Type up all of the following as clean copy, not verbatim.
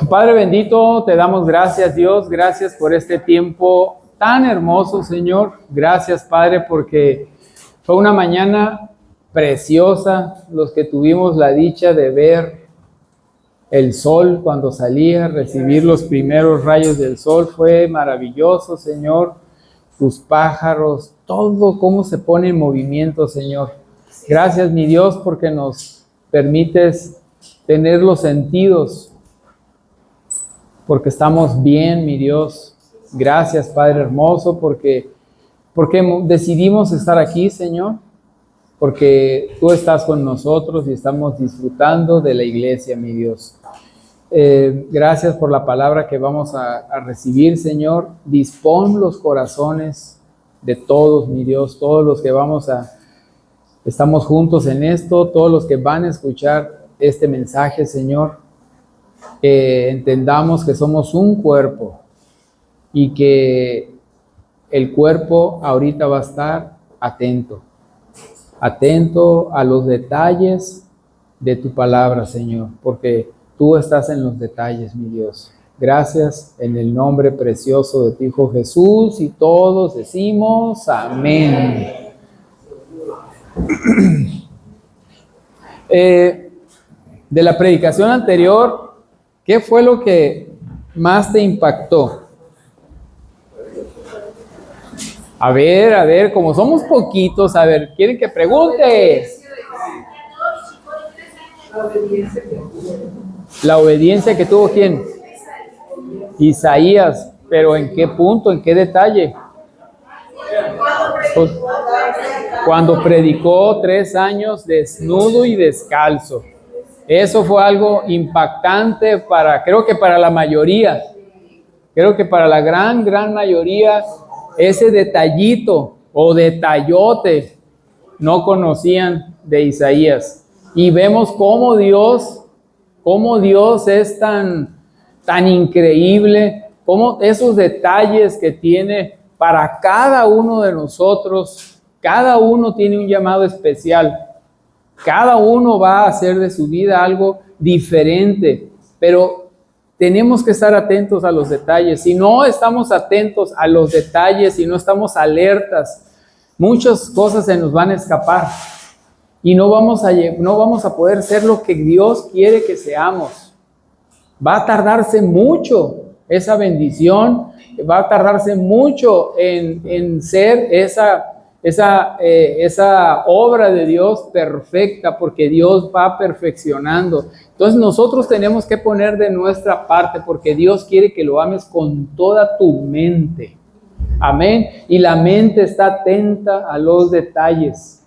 Padre bendito, te damos gracias, Dios, gracias por este tiempo tan hermoso, Señor. Gracias, Padre, porque fue una mañana preciosa, los que tuvimos la dicha de ver el sol cuando salía, recibir los primeros rayos del sol, fue maravilloso, Señor. Tus pájaros, todo cómo se pone en movimiento, Señor. Gracias, mi Dios, porque nos permites tener los sentidos, porque estamos bien, mi Dios. Gracias, Padre hermoso, porque decidimos estar aquí, Señor, porque tú estás con nosotros y estamos disfrutando de la iglesia, mi Dios. Gracias por la palabra que vamos a recibir, Señor. Dispón los corazones de todos, mi Dios, todos los que estamos juntos en esto, todos los que van a escuchar este mensaje, Señor. Entendamos que somos un cuerpo y que el cuerpo ahorita va a estar atento a los detalles de tu palabra, Señor, porque tú estás en los detalles, mi Dios. Gracias en el nombre precioso de tu Hijo Jesús, y todos decimos amén. De la predicación anterior, ¿qué fue lo que más te impactó? A ver, como somos poquitos, a ver, ¿quieren que pregunte? La obediencia que tuvo, ¿quién? Isaías. Pero ¿en qué punto? ¿En qué detalle? Pues, cuando predicó 3 años desnudo y descalzo. Eso fue algo impactante creo que para la mayoría. Creo que para la gran mayoría, ese detallito o detallote no conocían de Isaías. Y vemos cómo Dios es tan increíble, cómo esos detalles que tiene para cada uno de nosotros, cada uno tiene un llamado especial. Cada uno va a hacer de su vida algo diferente, pero tenemos que estar atentos a los detalles. Si no estamos atentos a los detalles, si no estamos alertas, muchas cosas se nos van a escapar y no vamos a poder ser lo que Dios quiere que seamos. Va a tardarse mucho esa bendición, va a tardarse mucho en ser esa obra de Dios perfecta, porque Dios va perfeccionando. Entonces nosotros tenemos que poner de nuestra parte, porque Dios quiere que lo ames con toda tu mente. Amén. Y la mente está atenta a los detalles,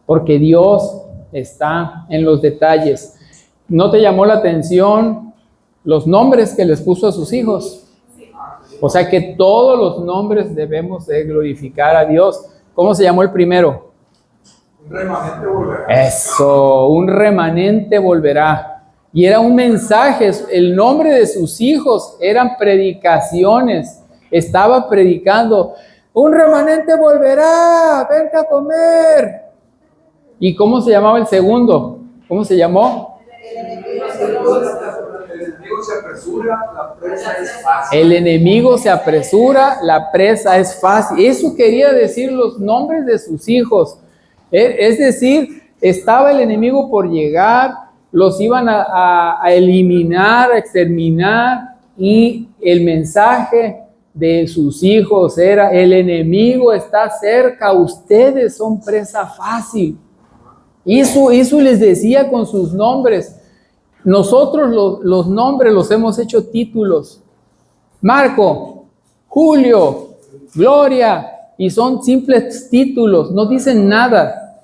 porque Dios está en los detalles. ¿No te llamó la atención los nombres que les puso a sus hijos? O sea que todos los nombres debemos de glorificar a Dios. ¿Cómo se llamó el primero? Un remanente volverá. Eso, un remanente volverá. Y era un mensaje, el nombre de sus hijos eran predicaciones. Estaba predicando, un remanente volverá, venga a comer. ¿Y cómo se llamaba el segundo? ¿Cómo se llamó? El enemigo se apresura, la presa es fácil. El enemigo se apresura, la presa es fácil. Eso quería decir los nombres de sus hijos. Es decir, estaba el enemigo por llegar, los iban a eliminar, a exterminar, y el mensaje de sus hijos era: el enemigo está cerca, ustedes son presa fácil. Eso les decía con sus nombres. Nosotros los nombres los hemos hecho títulos. Marco, Julio, Gloria, y son simples títulos, no dicen nada.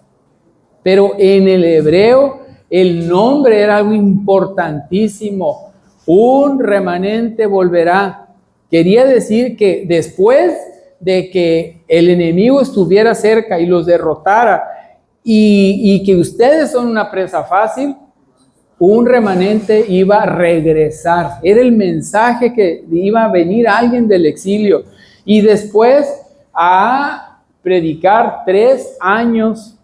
Pero en el hebreo el nombre era algo importantísimo. Un remanente volverá. Quería decir que después de que el enemigo estuviera cerca y los derrotara, y que ustedes son una presa fácil, un remanente iba a regresar. Era el mensaje que iba a venir alguien del exilio. Y después a predicar 3 años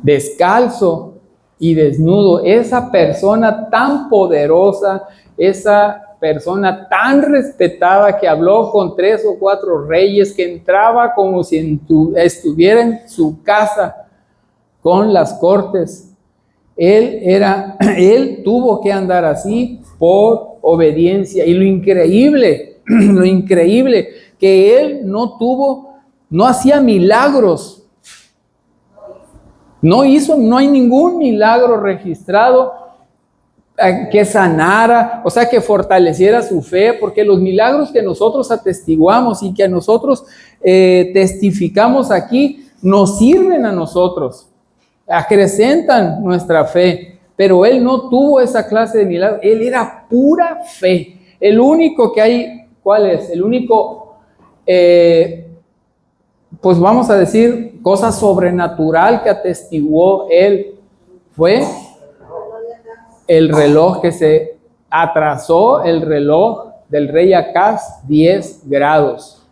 descalzo y desnudo. Esa persona tan poderosa, esa persona tan respetada que habló con 3 o 4 reyes, que entraba como si estuviera en su casa con las cortes. Él tuvo que andar así por obediencia. Y lo increíble, que él no hacía milagros. No hay ningún milagro registrado que sanara, o sea, que fortaleciera su fe, porque los milagros que nosotros atestiguamos y que nosotros testificamos aquí, nos sirven a nosotros, acrecentan nuestra fe, pero él no tuvo esa clase de milagros, él era pura fe. El único que hay, ¿cuál es? El único, pues vamos a decir, cosa sobrenatural que atestiguó él fue el reloj que se atrasó, el reloj del rey Acaz 10 grados.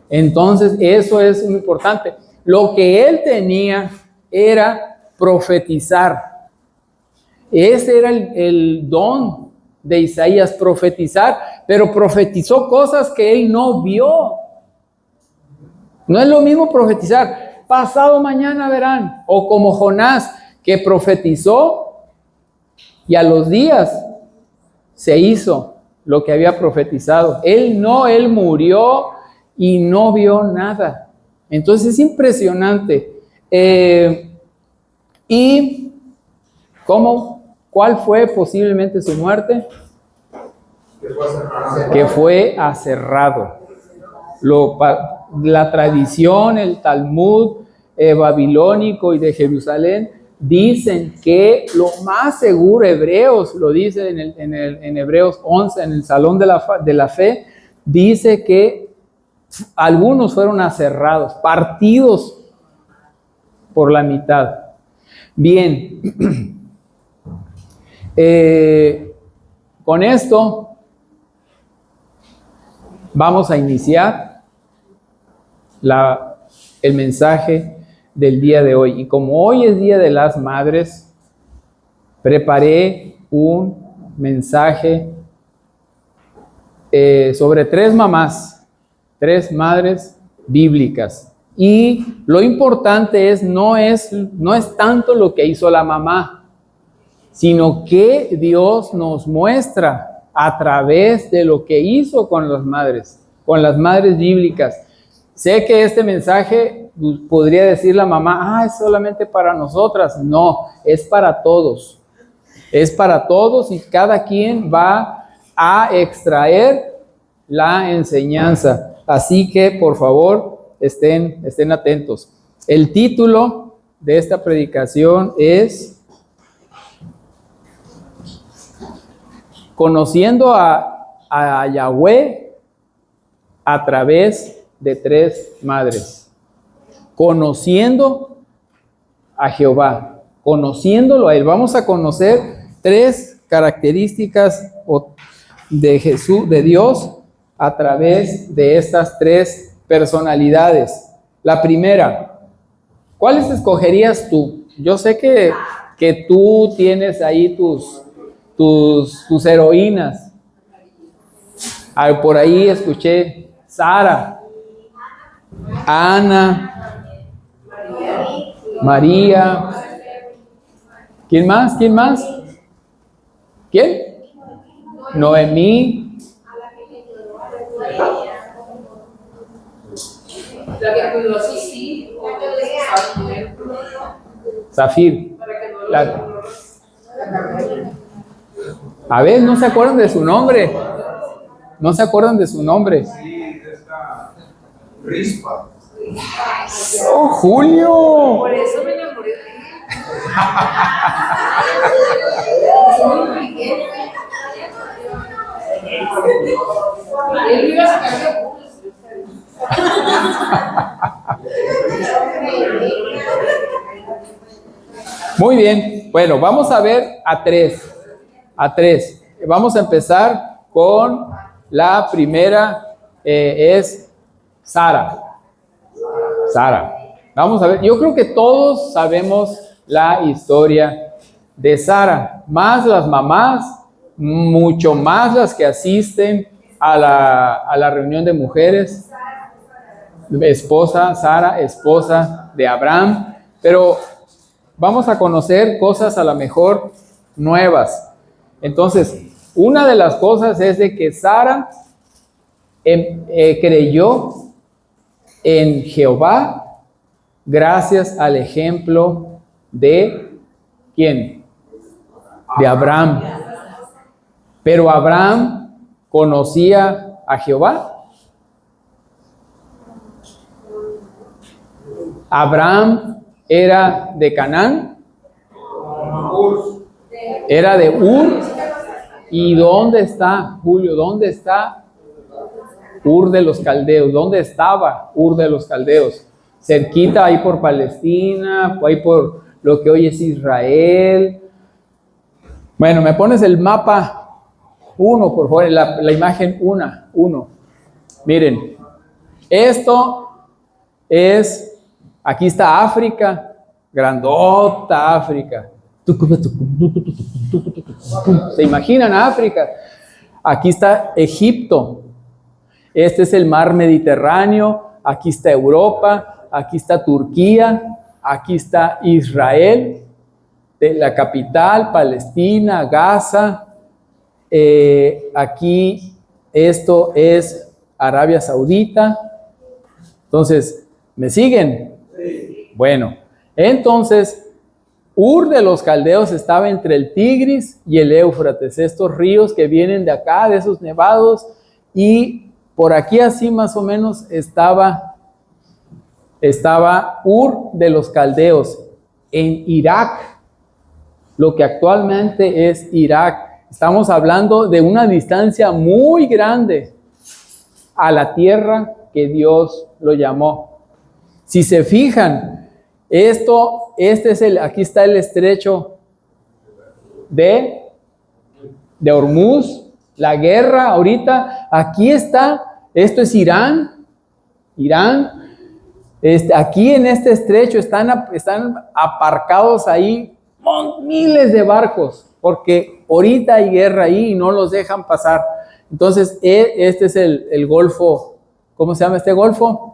Entonces, eso es muy importante. Lo que él tenía era profetizar. Ese era el don de Isaías, profetizar, pero profetizó cosas que él no vio. No es lo mismo profetizar, pasado mañana verán, o como Jonás, que profetizó y a los días se hizo lo que había profetizado. Él murió y no vio nada. Entonces es impresionante. ¿Y cuál fue posiblemente su muerte? Que fue aserrado. La tradición, el Talmud babilónico y de Jerusalén dicen que lo más seguro, Hebreos lo dice en Hebreos 11, en el Salón de la Fe, dice que algunos fueron aserrados, partidos por la mitad. Bien, con esto vamos a iniciar el mensaje del día de hoy. Y como hoy es Día de las Madres, preparé un mensaje sobre 3 mamás, 3 madres bíblicas. Y lo importante no es tanto lo que hizo la mamá, sino que Dios nos muestra a través de lo que hizo con las madres bíblicas. Sé que este mensaje podría decir la mamá, es solamente para nosotras. No, es para todos. Es para todos y cada quien va a extraer la enseñanza. Así que, por favor, estén atentos. El título de esta predicación es Conociendo a Yahweh a través de 3 madres. Conociendo a Jehová, conociéndolo a él. Vamos a conocer 3 características de Jesús, de Dios, a través de estas 3 personalidades. La primera, ¿cuáles escogerías tú? Yo sé que tú tienes ahí tus heroínas. Por ahí escuché Sara, Ana, María. ¿Quién más? ¿Quién? Noemí. Zafir. A ver, no se acuerdan de su nombre. Sí, esta Rispa. ¡Oh, Julio! Por eso me enamoré de él. Él iba a sacar. Muy bien. Bueno, vamos a ver a 3. Vamos a empezar con la primera, es Sara. Vamos a ver, yo creo que todos sabemos la historia de Sara, más las mamás, mucho más las que asisten a la reunión de mujeres, esposa, Sara, esposa de Abraham, pero vamos a conocer cosas a lo mejor nuevas. Entonces, una de las cosas es de que Sara creyó en Jehová gracias al ejemplo de ¿quién? De Abraham. Pero Abraham conocía a Jehová. Abraham era de Canaán, era de Ur. ¿Y dónde está, Julio? ¿Dónde está Ur de los Caldeos? ¿Dónde estaba Ur de los Caldeos? Cerquita, ahí por Palestina, ahí por lo que hoy es Israel. Bueno, me pones el mapa 1, por favor, la imagen 1. Miren, esto es, aquí está África, grandota África. ¿Se imaginan África? Aquí está Egipto. Este es el mar Mediterráneo. Aquí está Europa. Aquí está Turquía. Aquí está Israel, de la capital, Palestina, Gaza. Aquí esto es Arabia Saudita. Entonces, ¿me siguen? Bueno, entonces Ur de los Caldeos estaba entre el Tigris y el Éufrates, estos ríos que vienen de acá, de esos nevados, y por aquí así más o menos estaba Ur de los Caldeos, en Irak, lo que actualmente es Irak. Estamos hablando de una distancia muy grande a la tierra que Dios lo llamó. Si se fijan, aquí está el estrecho de Hormuz, la guerra ahorita, aquí está, esto es Irán, aquí en este estrecho están aparcados ahí miles de barcos, porque ahorita hay guerra ahí y no los dejan pasar. Entonces, este es el Golfo, ¿cómo se llama este Golfo?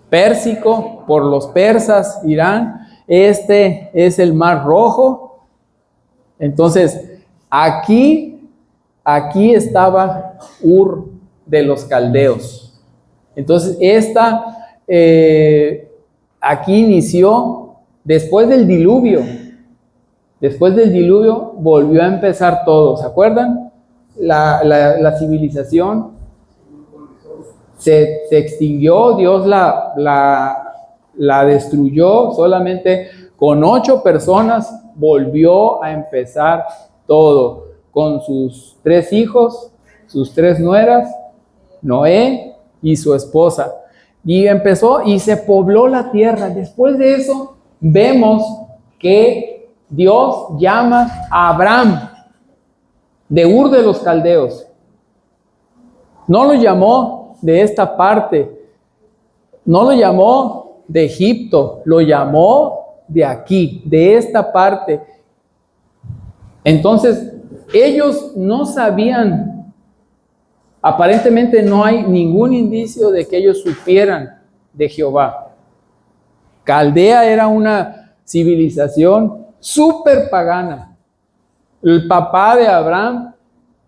Pérsico, por los persas, Irán. Este es el Mar Rojo. Entonces, aquí estaba Ur de los Caldeos. Entonces, aquí inició, después del diluvio volvió a empezar todo. ¿Se acuerdan? La civilización se extinguió, Dios la destruyó, solamente con 8 personas volvió a empezar todo, con sus 3 hijos, sus 3 nueras, Noé y su esposa. Y empezó y se pobló la tierra. Después de eso, vemos que Dios llama a Abraham de Ur de los Caldeos. No lo llamó de esta parte, no lo llamó de Egipto, lo llamó de aquí, de esta parte. Entonces, ellos no sabían, aparentemente no hay ningún indicio de que ellos supieran de Jehová. Caldea era una civilización súper pagana. El papá de Abraham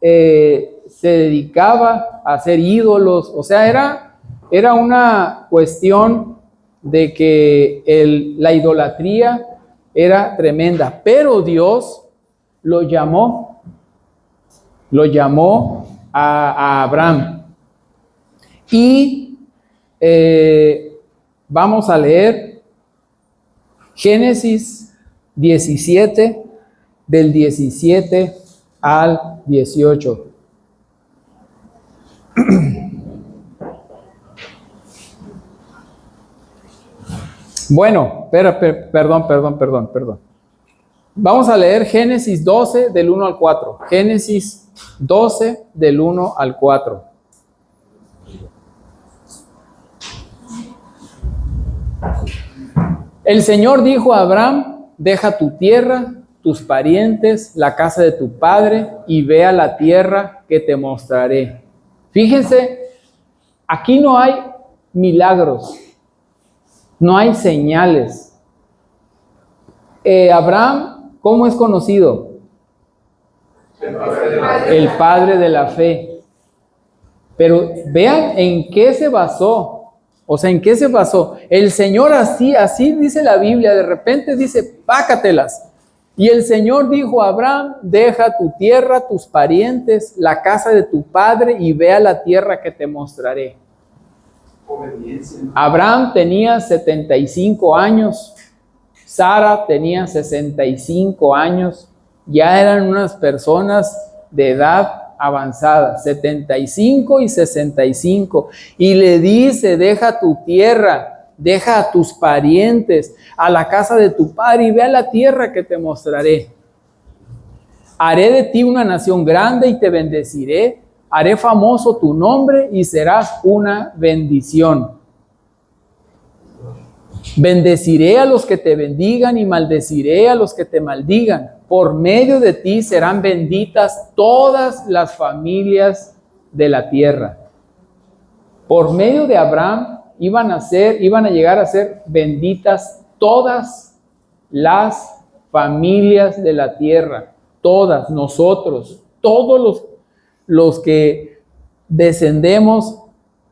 se dedicaba a hacer ídolos, o sea, era una cuestión de que la idolatría era tremenda, pero Dios lo llamó a Abraham. Y vamos a leer Génesis 17, del 17 al 18. Bueno, perdón. Vamos a leer Génesis 12 del 1 al 4. Génesis 12 del 1 al 4. El Señor dijo a Abraham: deja tu tierra tus parientes, la casa de tu padre, y ve a la tierra que te mostraré. Fíjense, aquí no hay milagros, no hay señales. Abraham, ¿cómo es conocido? El padre de la fe. Pero vean en qué se basó. O sea, ¿en qué se basó? El Señor así dice la Biblia, de repente dice, pácatelas. Y el Señor dijo a Abraham, deja tu tierra, tus parientes, la casa de tu padre y ve a la tierra que te mostraré. Obediencia. Abraham tenía 75 años, Sara tenía 65 años, ya eran unas personas de edad avanzada, 75 y 65, y le dice, deja tu tierra, deja a tus parientes, a la casa de tu padre y ve a la tierra que te mostraré. Haré de ti una nación grande y te bendeciré, haré famoso tu nombre y serás una bendición. Bendeciré a los que te bendigan y maldeciré a los que te maldigan. Por medio de ti serán benditas todas las familias de la tierra. Por medio de Abraham iban a llegar a ser benditas todas las familias de la tierra. Todas, nosotros, todos los que descendemos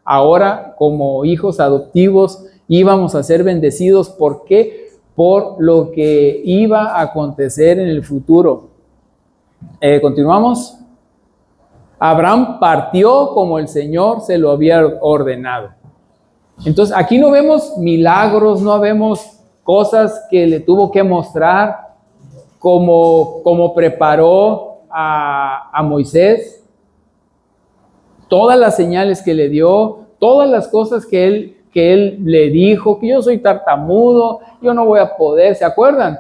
ahora como hijos adoptivos, íbamos a ser bendecidos. ¿Por qué? Por lo que iba a acontecer en el futuro. Continuamos. Abraham partió como el Señor se lo había ordenado. Entonces, aquí no vemos milagros, no vemos cosas que le tuvo que mostrar, como preparó a Moisés. Todas las señales que le dio, todas las cosas que él le dijo, que yo soy tartamudo, yo no voy a poder, ¿se acuerdan?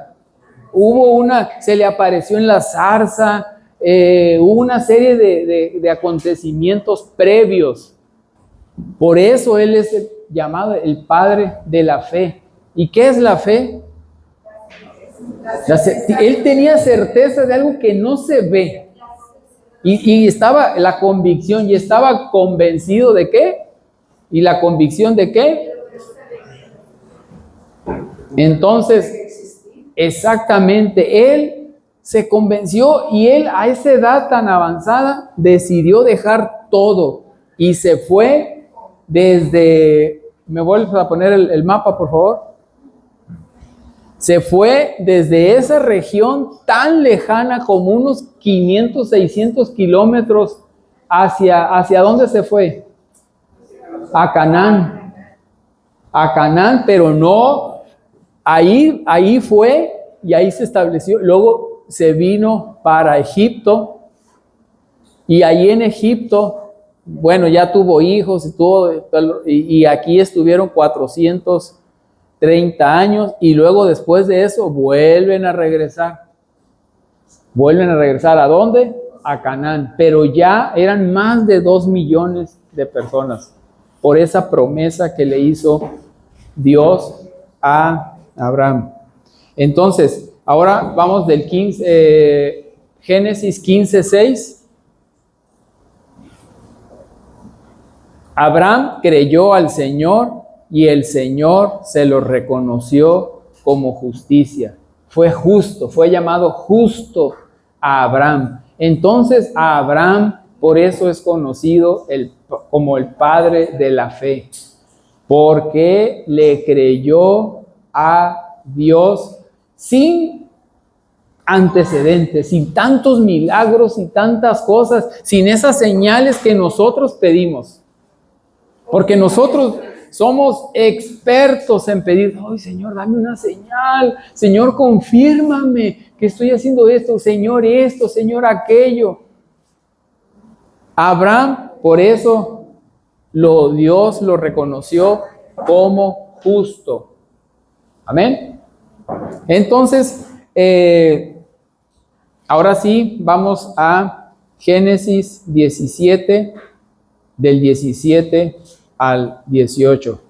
Se le apareció en la zarza, hubo una serie de acontecimientos previos. Por eso él es llamado el padre de la fe. ¿Y qué es la fe? Él tenía certeza de algo que no se ve. Y estaba la convicción, y estaba convencido de qué. ¿Y la convicción de qué? Entonces, exactamente, él se convenció y él a esa edad tan avanzada decidió dejar todo y se fue desde, ¿me vuelves a poner el mapa, por favor? Se fue desde esa región tan lejana como unos 500, 600 kilómetros ¿hacia dónde se fue? A Canaán, pero no, ahí fue y ahí se estableció. Luego se vino para Egipto y ahí en Egipto, bueno, ya tuvo hijos y aquí estuvieron 430 años y luego después de eso vuelven a regresar. ¿A dónde? A Canaán, pero ya eran más de 2 millones de personas por esa promesa que le hizo Dios a Abraham. Entonces, ahora vamos del Génesis 15:6. Abraham creyó al Señor y el Señor se lo reconoció como justicia. Fue justo, fue llamado justo a Abraham. Entonces, a Abraham, por eso es conocido como el padre de la fe, porque le creyó a Dios sin antecedentes, sin tantos milagros y tantas cosas, sin esas señales que nosotros pedimos. Porque nosotros somos expertos en pedir, ay, Señor, dame una señal, Señor, confírmame que estoy haciendo esto, Señor, aquello. Abraham, por eso Dios lo reconoció como justo. Amén. Entonces, ahora sí, vamos a Génesis 17, del 17 al 18.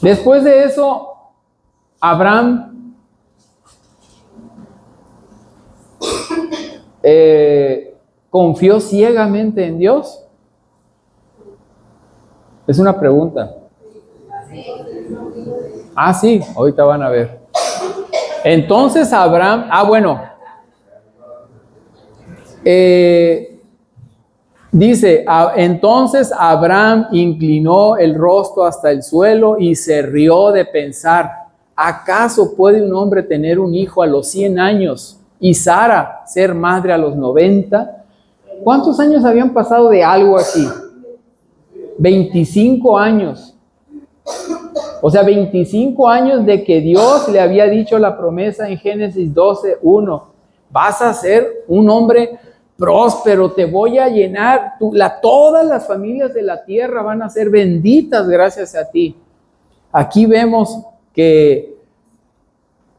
Después de eso, Abraham confió ciegamente en Dios. Es una pregunta. Ah, sí, ahorita van a ver. Entonces Abraham, dice, entonces Abraham inclinó el rostro hasta el suelo y se rió de pensar, ¿acaso puede un hombre tener un hijo a los 100 años y Sara ser madre a los 90? ¿Cuántos años habían pasado de algo así? 25 años. O sea, 25 años de que Dios le había dicho la promesa en Génesis 12:1. Vas a ser un hombre próspero, te voy a llenar, todas las familias de la tierra van a ser benditas gracias a ti. Aquí vemos que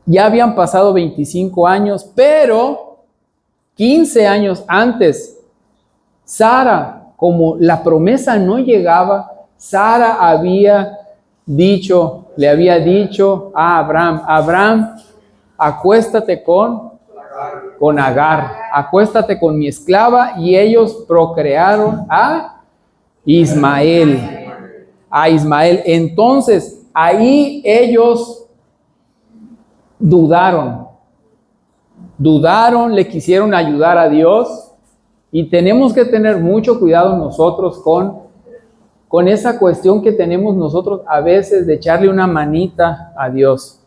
ya habían pasado 25 años, pero 15 años antes, Sara, como la promesa no llegaba, Sara le había dicho a Abraham, Abraham, acuéstate con Agar, acuéstate con mi esclava, y ellos procrearon a Ismael. Entonces, ahí ellos dudaron, le quisieron ayudar a Dios, y tenemos que tener mucho cuidado nosotros con esa cuestión que tenemos nosotros a veces de echarle una manita a Dios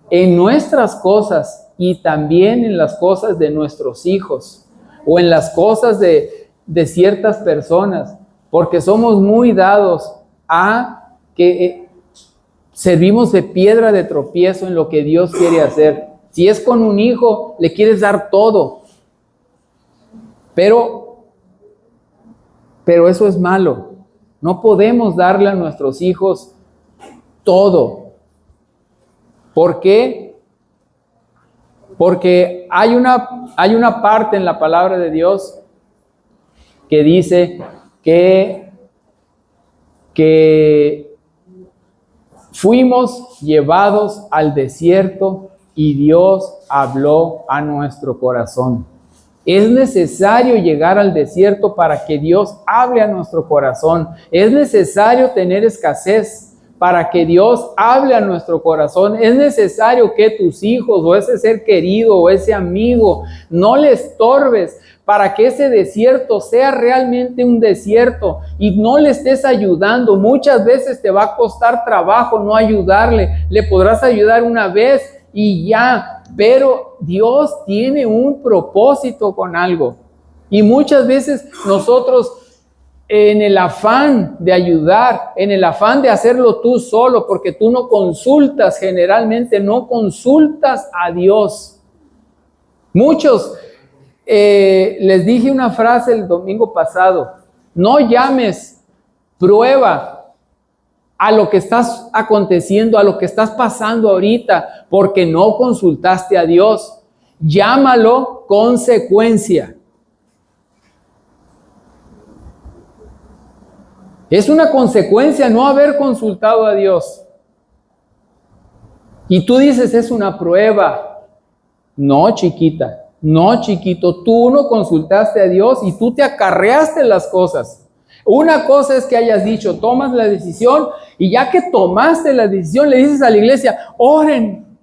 en nuestras cosas y también en las cosas de nuestros hijos o en las cosas de ciertas personas, porque somos muy dados a que servimos de piedra de tropiezo en lo que Dios quiere hacer. Si es con un hijo, le quieres dar todo, pero eso es malo. No podemos darle a nuestros hijos todo. ¿Por qué? Porque hay una parte en la palabra de Dios que dice que fuimos llevados al desierto y Dios habló a nuestro corazón. Es necesario llegar al desierto para que Dios hable a nuestro corazón. Es necesario tener escasez para que Dios hable a nuestro corazón. Es necesario que tus hijos o ese ser querido o ese amigo no le estorbes para que ese desierto sea realmente un desierto y no le estés ayudando. Muchas veces te va a costar trabajo no ayudarle. Le podrás ayudar una vez y ya, pero Dios tiene un propósito con algo. Y muchas veces nosotros, en el afán de ayudar, en el afán de hacerlo tú solo, porque tú no consultas, generalmente no consultas a Dios. Muchos, les dije una frase el domingo pasado, no llames prueba a lo que estás aconteciendo, a lo que estás pasando ahorita, porque no consultaste a Dios. Llámalo consecuencia. Es una consecuencia no haber consultado a Dios. Y tú dices, es una prueba. No, chiquita, no, chiquito, tú no consultaste a Dios y tú te acarreaste las cosas. Una cosa es que hayas dicho, tomas la decisión, y ya que tomaste la decisión, le dices a la iglesia, oren.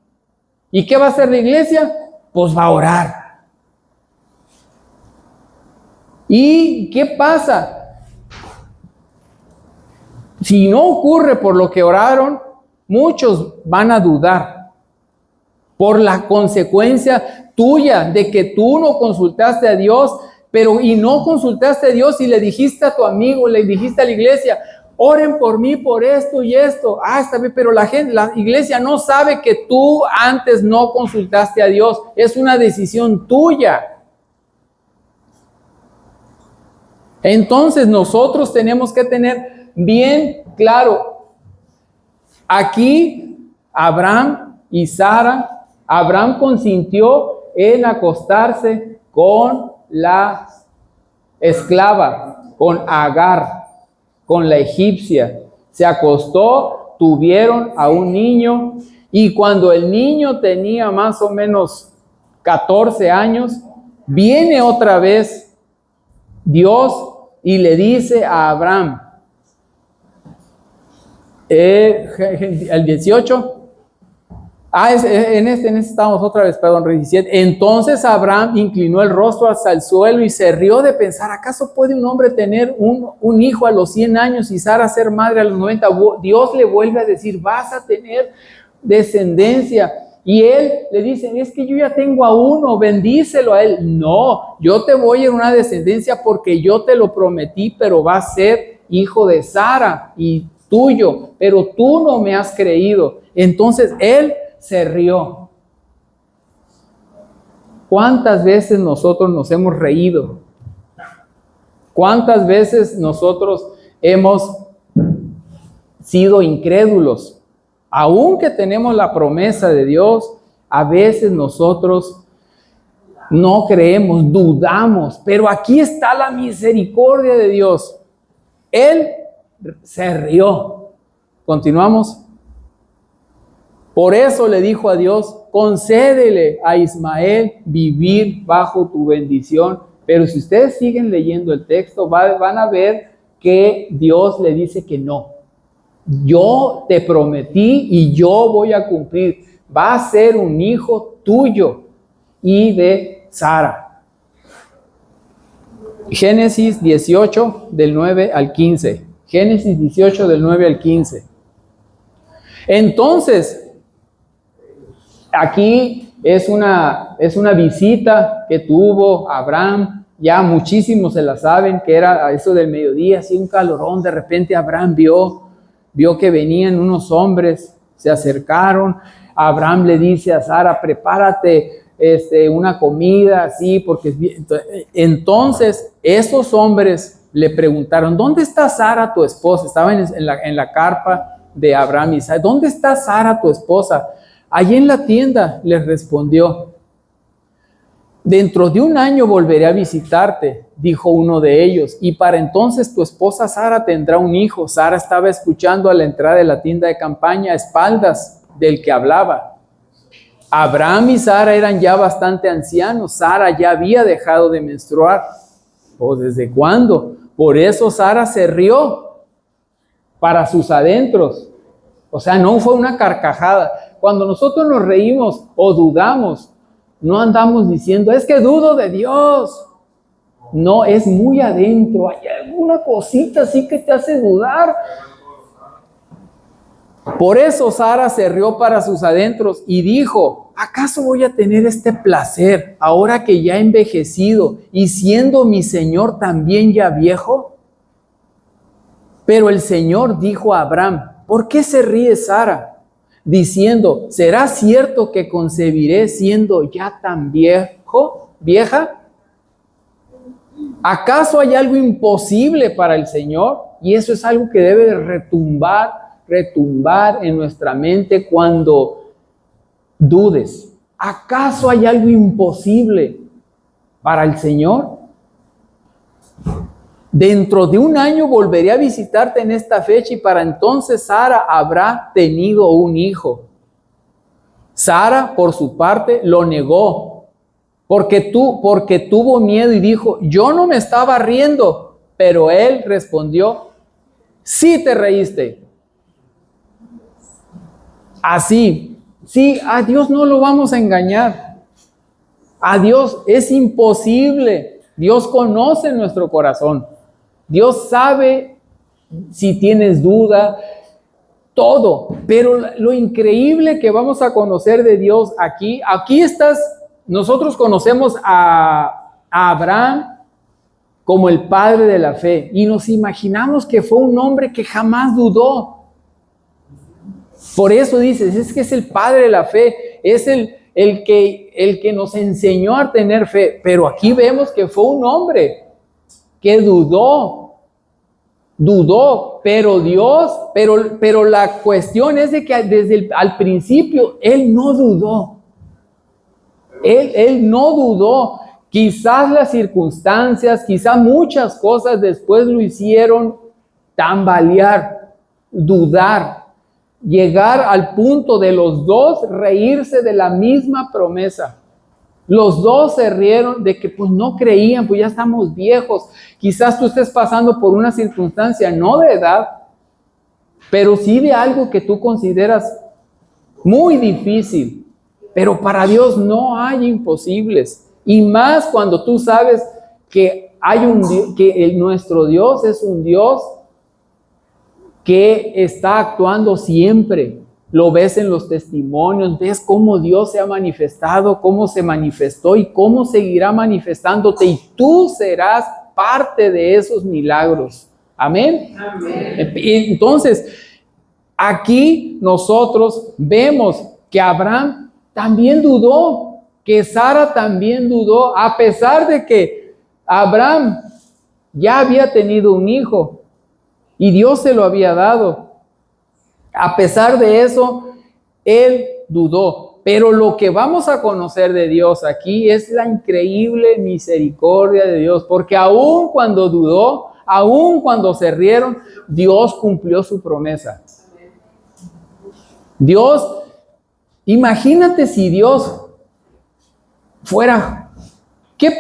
¿Y qué va a hacer la iglesia? Pues va a orar. ¿Y qué pasa? Si no ocurre por lo que oraron, muchos van a dudar por la consecuencia tuya de que tú no consultaste a Dios, y no consultaste a Dios y le dijiste a tu amigo, le dijiste a la iglesia, oren por mí por esto y esto. Está bien, pero la iglesia no sabe que tú antes no consultaste a Dios. Es una decisión tuya. Entonces nosotros tenemos que tener bien claro. Aquí Abraham y Sara, Abraham consintió en acostarse con la esclava, con Agar, con la egipcia. Se acostó, tuvieron a un niño Y cuando el niño tenía más o menos 14 años, viene otra vez Dios y le dice a Abraham, el 18, en este estamos otra vez, perdón, 17. Entonces Abraham inclinó el rostro hasta el suelo y se rió de pensar, ¿acaso puede un hombre tener un hijo a los 100 años y Sara ser madre a los 90? Dios le vuelve a decir, vas a tener descendencia. Y él le dice, es que yo ya tengo a uno, bendícelo a él. No, yo te voy a dar una descendencia porque yo te lo prometí, pero va a ser hijo de Sara y tuyo, pero tú no me has creído. Entonces él se rió. ¿Cuántas veces nosotros nos hemos reído? ¿Cuántas veces nosotros hemos sido incrédulos? Aunque tenemos la promesa de Dios, a veces nosotros no creemos, dudamos, pero aquí está la misericordia de Dios. Él se rió. Continuamos. Por eso le dijo a Dios, concédele a Ismael vivir bajo tu bendición. Pero si ustedes siguen leyendo el texto, van a ver que Dios le dice que no. Yo te prometí y yo voy a cumplir. Va a ser un hijo tuyo y de Sara. Génesis 18 del 9 al 15. Génesis 18 del 9 al 15. Entonces, aquí es una visita que tuvo Abraham. Ya muchísimos se la saben, que era a eso del mediodía, así un calorón. De repente Abraham vio que venían unos hombres, se acercaron. Abraham le dice a Sara, prepárate una comida, así, porque entonces esos hombres le preguntaron, ¿dónde está Sara, tu esposa? Estaba en la carpa de Abraham y Sara. ¿Dónde está Sara, tu esposa? Allí en la tienda, les respondió. Dentro de un año volveré a visitarte, dijo uno de ellos, y para entonces tu esposa Sara tendrá un hijo. Sara estaba escuchando a la entrada de la tienda de campaña a espaldas del que hablaba. Abraham y Sara eran ya bastante ancianos. Sara ya había dejado de menstruar. ¿O desde cuándo? Por eso Sara se rió para sus adentros. O sea, no fue una carcajada. Cuando nosotros nos reímos o dudamos, no andamos diciendo, es que dudo de Dios. No, es muy adentro. Hay alguna cosita así que te hace dudar. Por eso Sara se rió para sus adentros y dijo, ¿acaso voy a tener este placer ahora que ya he envejecido y siendo mi Señor también ya viejo? Pero el Señor dijo a Abraham, ¿por qué se ríe Sara? Diciendo, ¿será cierto que concebiré siendo ya tan vieja? ¿Acaso hay algo imposible para el Señor? Y eso es algo que debe retumbar en nuestra mente cuando dudes. ¿Acaso hay algo imposible para el Señor? Dentro de un año volveré a visitarte en esta fecha y para entonces Sara habrá tenido un hijo. Sara, por su parte, lo negó, porque tuvo miedo y dijo, yo no me estaba riendo. Pero él respondió, sí te reíste. Así, sí, a Dios no lo vamos a engañar. A Dios es imposible. Dios conoce nuestro corazón. Dios sabe si tienes duda, todo. Pero lo increíble que vamos a conocer de Dios aquí nosotros conocemos a Abraham como el padre de la fe y nos imaginamos que fue un hombre que jamás dudó. Por eso dices, es que es el padre de la fe, es el que nos enseñó a tener fe. Pero aquí vemos que fue un hombre que dudó, pero Dios, pero la cuestión es de que al principio él no dudó. Él no dudó. Quizás las circunstancias, quizás muchas cosas después lo hicieron tambalear, dudar. llegar al punto de los dos reírse de la misma promesa. Los dos se rieron de que pues no creían, pues ya estamos viejos. Quizás tú estés pasando por una circunstancia no de edad, pero sí de algo que tú consideras muy difícil. Pero para Dios no hay imposibles. Y más cuando tú sabes que hay nuestro Dios es un Dios que está actuando siempre. Lo ves en los testimonios, ves cómo Dios se ha manifestado, cómo se manifestó y cómo seguirá manifestándote, y tú serás parte de esos milagros. Amén. Amén. Entonces, aquí nosotros vemos que Abraham también dudó, que Sara también dudó, a pesar de que Abraham ya había tenido un hijo y Dios se lo había dado. A pesar de eso, él dudó. Pero lo que vamos a conocer de Dios aquí es la increíble misericordia de Dios, porque aun cuando dudó, aun cuando se rieron, Dios cumplió su promesa. Dios, imagínate si Dios fuera, ¿qué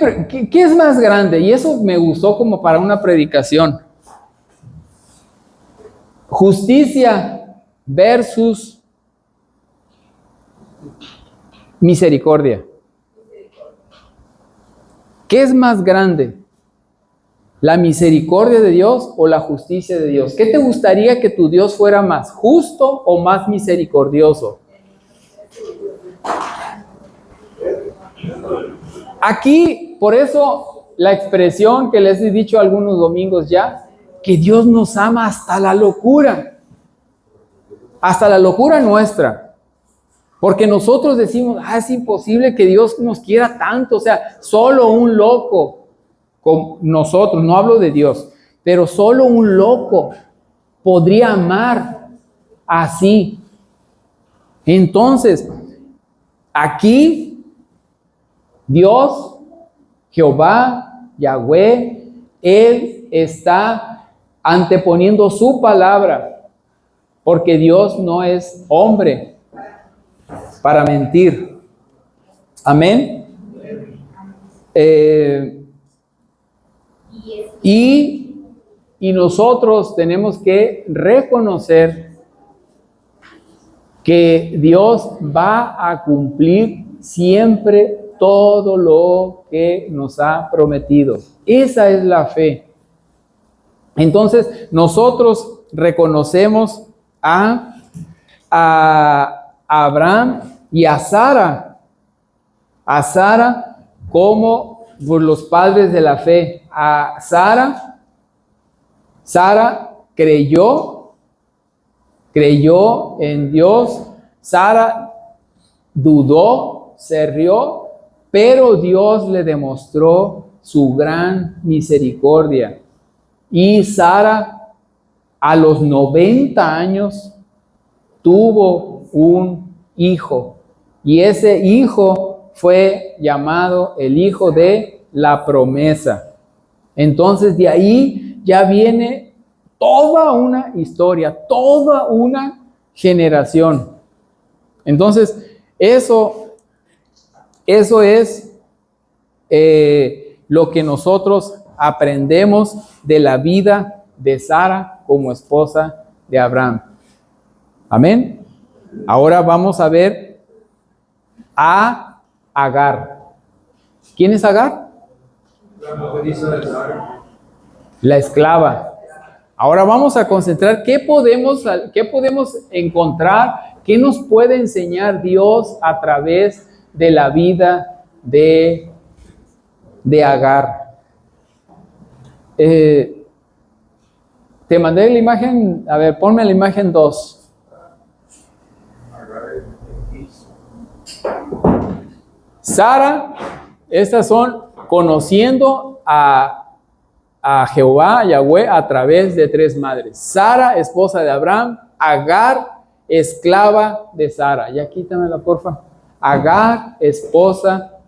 es más grande? Y eso me gustó como para una predicación. Justicia versus misericordia. ¿Qué es más grande? ¿La misericordia de Dios o la justicia de Dios? ¿Qué te gustaría que tu Dios fuera más justo o más misericordioso? Aquí, por eso, la expresión que les he dicho algunos domingos ya, que Dios nos ama hasta la locura nuestra, porque nosotros decimos, es imposible que Dios nos quiera tanto, o sea, solo un loco, con nosotros, no hablo de Dios, pero solo un loco podría amar así. Entonces, aquí, Dios, Jehová, Yahweh, Él está anteponiendo su palabra, porque Dios no es hombre para mentir. Amén. Y nosotros tenemos que reconocer que Dios va a cumplir siempre todo lo que nos ha prometido. Esa es la fe. Entonces, nosotros reconocemos a Abraham y a Sara como por los padres de la fe. A Sara creyó en Dios. Sara dudó, se rió, pero Dios le demostró su gran misericordia. Y Sara, a los 90 años, tuvo un hijo. Y ese hijo fue llamado el hijo de la promesa. Entonces, de ahí ya viene toda una historia, toda una generación. Entonces, eso es lo que nosotros aprendemos de la vida de Sara como esposa de Abraham. Amén. Ahora vamos a ver a Agar. ¿Quién es Agar? La esclava. Ahora vamos a concentrar qué podemos encontrar, qué nos puede enseñar Dios a través de la vida de Agar. Te mandé la imagen, a ver, ponme la imagen 2. Sara, estas son conociendo a Jehová, a Yahweh, a través de 3 madres. Sara, esposa de Abraham. Agar, esclava de Sara. Ya quítamela, porfa. Agar, esclava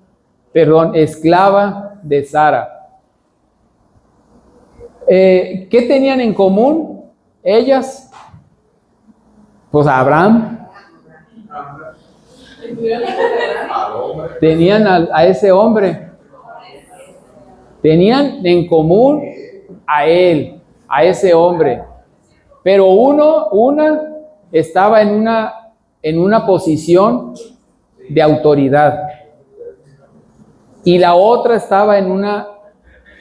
de Sara. ¿Qué tenían en común ellas? Pues Abraham. Tenían a ese hombre. Tenían en común a él, a ese hombre. Pero una estaba en una posición de autoridad. Y la otra estaba en una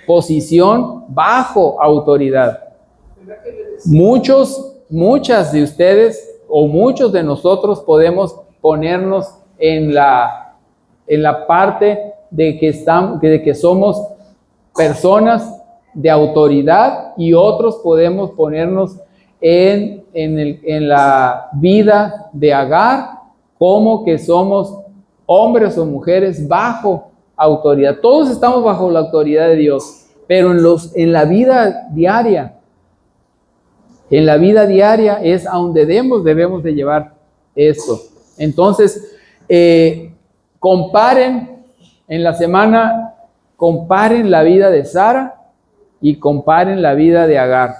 posición bajo autoridad. Muchas de ustedes o muchos de nosotros podemos ponernos en la parte de que somos personas de autoridad, y otros podemos ponernos en la vida de Agar, como que somos hombres o mujeres bajo autoridad. Todos estamos bajo la autoridad de Dios, pero en la vida diaria es a donde debemos de llevar esto. Entonces, comparen la vida de Sara y comparen la vida de Agar.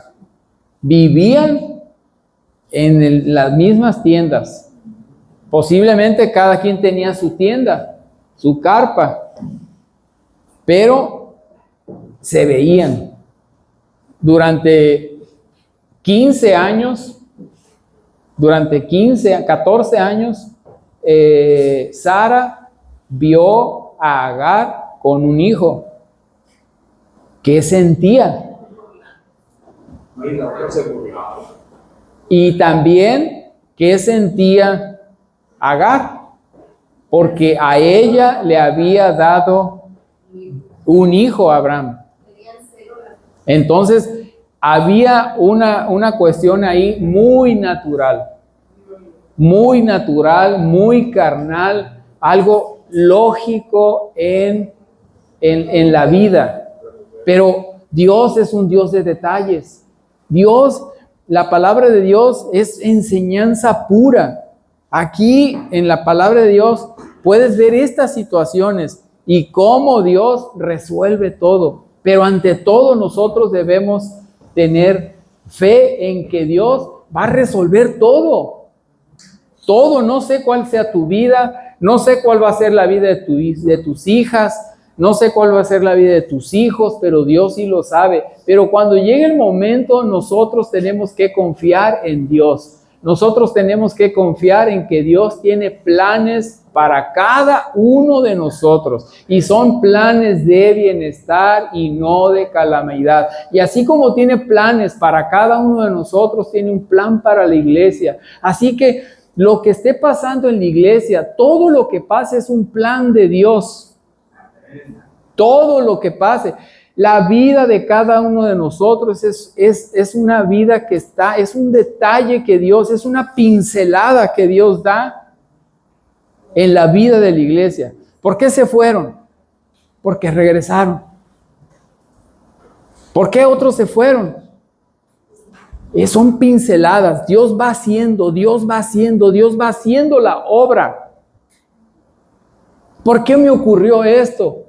Vivían en las mismas tiendas. Posiblemente cada quien tenía su tienda, su carpa, pero se veían. Durante 14 años, Sara vio a Agar con un hijo. ¿Qué sentía? Y también, ¿qué sentía Agar? Porque a ella le había dado un hijo a Abraham. Entonces, había una cuestión ahí muy natural, muy carnal, algo lógico en la vida. Pero Dios es un Dios de detalles. La palabra de Dios es enseñanza pura. Aquí en la palabra de Dios puedes ver estas situaciones y cómo Dios resuelve todo. Pero ante todo nosotros debemos tener fe en que Dios va a resolver todo. Todo, no sé cuál sea tu vida, no sé cuál va a ser la vida de tus hijas, no sé cuál va a ser la vida de tus hijos, pero Dios sí lo sabe. Pero cuando llegue el momento, nosotros tenemos que confiar en Dios. Nosotros tenemos que confiar en que Dios tiene planes para cada uno de nosotros. Y son planes de bienestar y no de calamidad. Y así como tiene planes para cada uno de nosotros, tiene un plan para la iglesia. Así que lo que esté pasando en la iglesia, todo lo que pase es un plan de Dios. Todo lo que pase, la vida de cada uno de nosotros es una vida que es un detalle que Dios, es una pincelada que Dios da en la vida de la iglesia. ¿Por qué se fueron? Porque regresaron. ¿Por qué otros se fueron? Son pinceladas. Dios va haciendo la obra. ¿Por qué me ocurrió esto?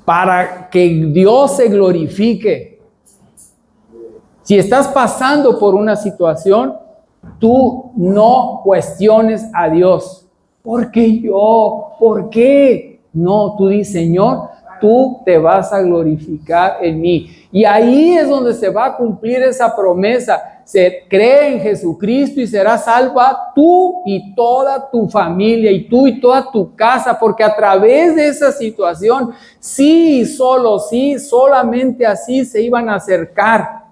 Para que Dios se glorifique. Si estás pasando por una situación, tú no cuestiones a Dios. ¿Por qué yo? ¿Por qué? No, tú dices, Señor, tú te vas a glorificar en mí. Y ahí es donde se va a cumplir esa promesa. Se cree en Jesucristo y serás salva tú y toda tu familia, y tú y toda tu casa, porque a través de esa situación, sí, solamente así se iban a acercar.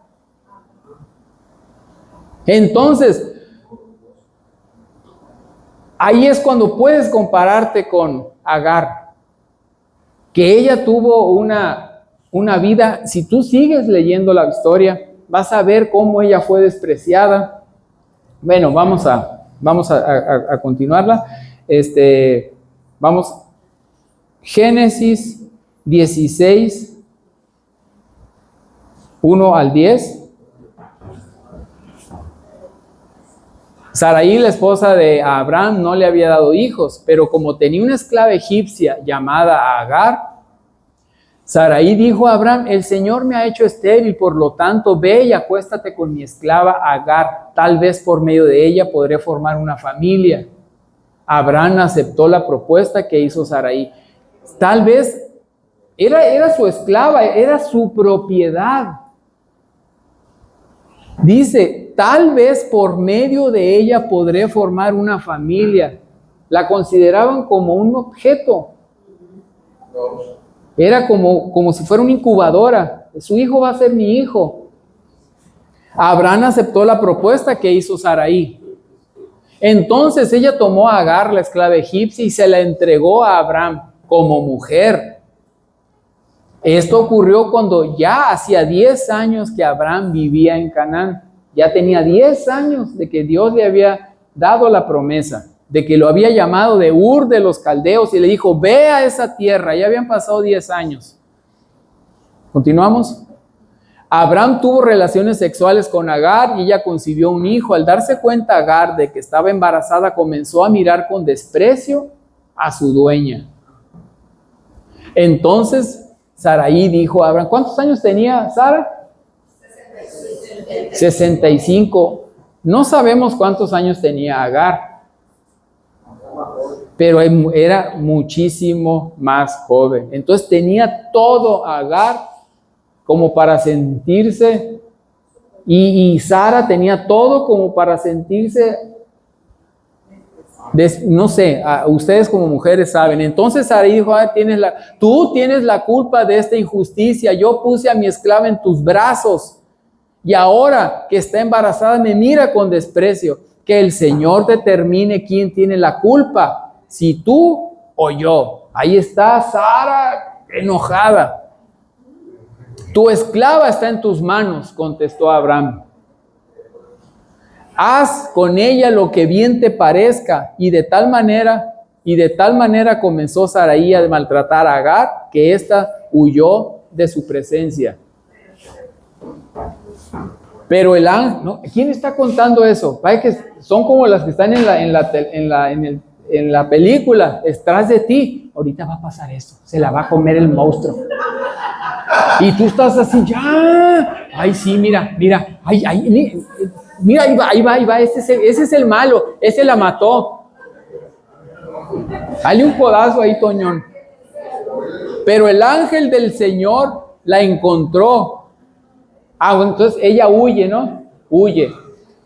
Entonces, ahí es cuando puedes compararte con Agar, que ella tuvo una vida. Si tú sigues leyendo la historia, vas a ver cómo ella fue despreciada. Bueno, vamos a continuarla. Vamos, Génesis 16, 1 al 10. Sarai, la esposa de Abraham, no le había dado hijos, pero como tenía una esclava egipcia llamada Agar, Sarai dijo a Abraham: el Señor me ha hecho estéril, por lo tanto ve y acuéstate con mi esclava Agar, tal vez por medio de ella podré formar una familia. Abraham aceptó la propuesta que hizo Sarai. Tal vez era su esclava, era su propiedad. Dice, tal vez por medio de ella podré formar una familia. La consideraban como un objeto. Era como si fuera una incubadora. Su hijo va a ser mi hijo. Abraham aceptó la propuesta que hizo Sarai. Entonces ella tomó a Agar, la esclava egipcia, y se la entregó a Abraham como mujer. Esto ocurrió cuando ya hacía 10 años que Abraham vivía en Canaán. Ya tenía 10 años de que Dios le había dado la promesa, de que lo había llamado de Ur de los Caldeos y le dijo, ve a esa tierra. Ya habían pasado 10 años. ¿Continuamos? Abraham tuvo relaciones sexuales con Agar y ella concibió un hijo. Al darse cuenta Agar de que estaba embarazada, comenzó a mirar con desprecio a su dueña. Entonces Sarai dijo a Abraham, ¿cuántos años tenía Sara? 65. No sabemos cuántos años tenía Agar, pero era muchísimo más joven. Entonces tenía todo Agar como para sentirse, y Sara tenía todo como para sentirse, no sé, ustedes como mujeres saben. Entonces Sara dijo, tú tienes la culpa de esta injusticia. Yo puse a mi esclava en tus brazos y ahora que está embarazada me mira con desprecio. Que el Señor determine quién tiene la culpa, si tú o yo. Ahí está Sara enojada. Tu esclava está en tus manos, contestó Abraham. Haz con ella lo que bien te parezca. Y de tal manera comenzó Sarai a maltratar a Agar, que ésta huyó de su presencia. Pero el ángel, ¿no? ¿Quién está contando eso? Vaya que son como las que están en la película, detrás de ti. Ahorita va a pasar esto, se la va a comer el monstruo. Y tú estás así, ya. Ay, sí, mira. Mira, ahí va, ese es el malo, ese la mató. Dale un codazo ahí, Toñón. Pero el ángel del Señor la encontró. Bueno, entonces ella huye, ¿no? Huye.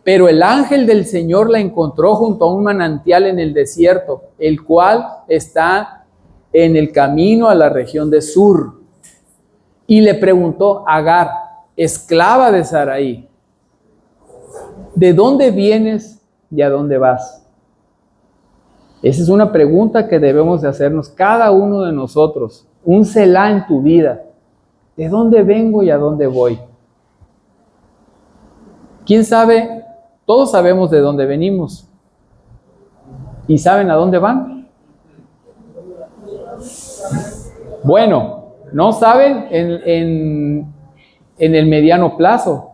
Pero el ángel del Señor la encontró junto a un manantial en el desierto, el cual está en el camino a la región de Sur. Y le preguntó a Agar, esclava de Sarai, ¿de dónde vienes y a dónde vas? Esa es una pregunta que debemos de hacernos cada uno de nosotros. Un Selah en tu vida. ¿De dónde vengo y a dónde voy? ¿Quién sabe? Todos sabemos de dónde venimos. ¿Y saben a dónde van? Bueno, no saben en el mediano plazo,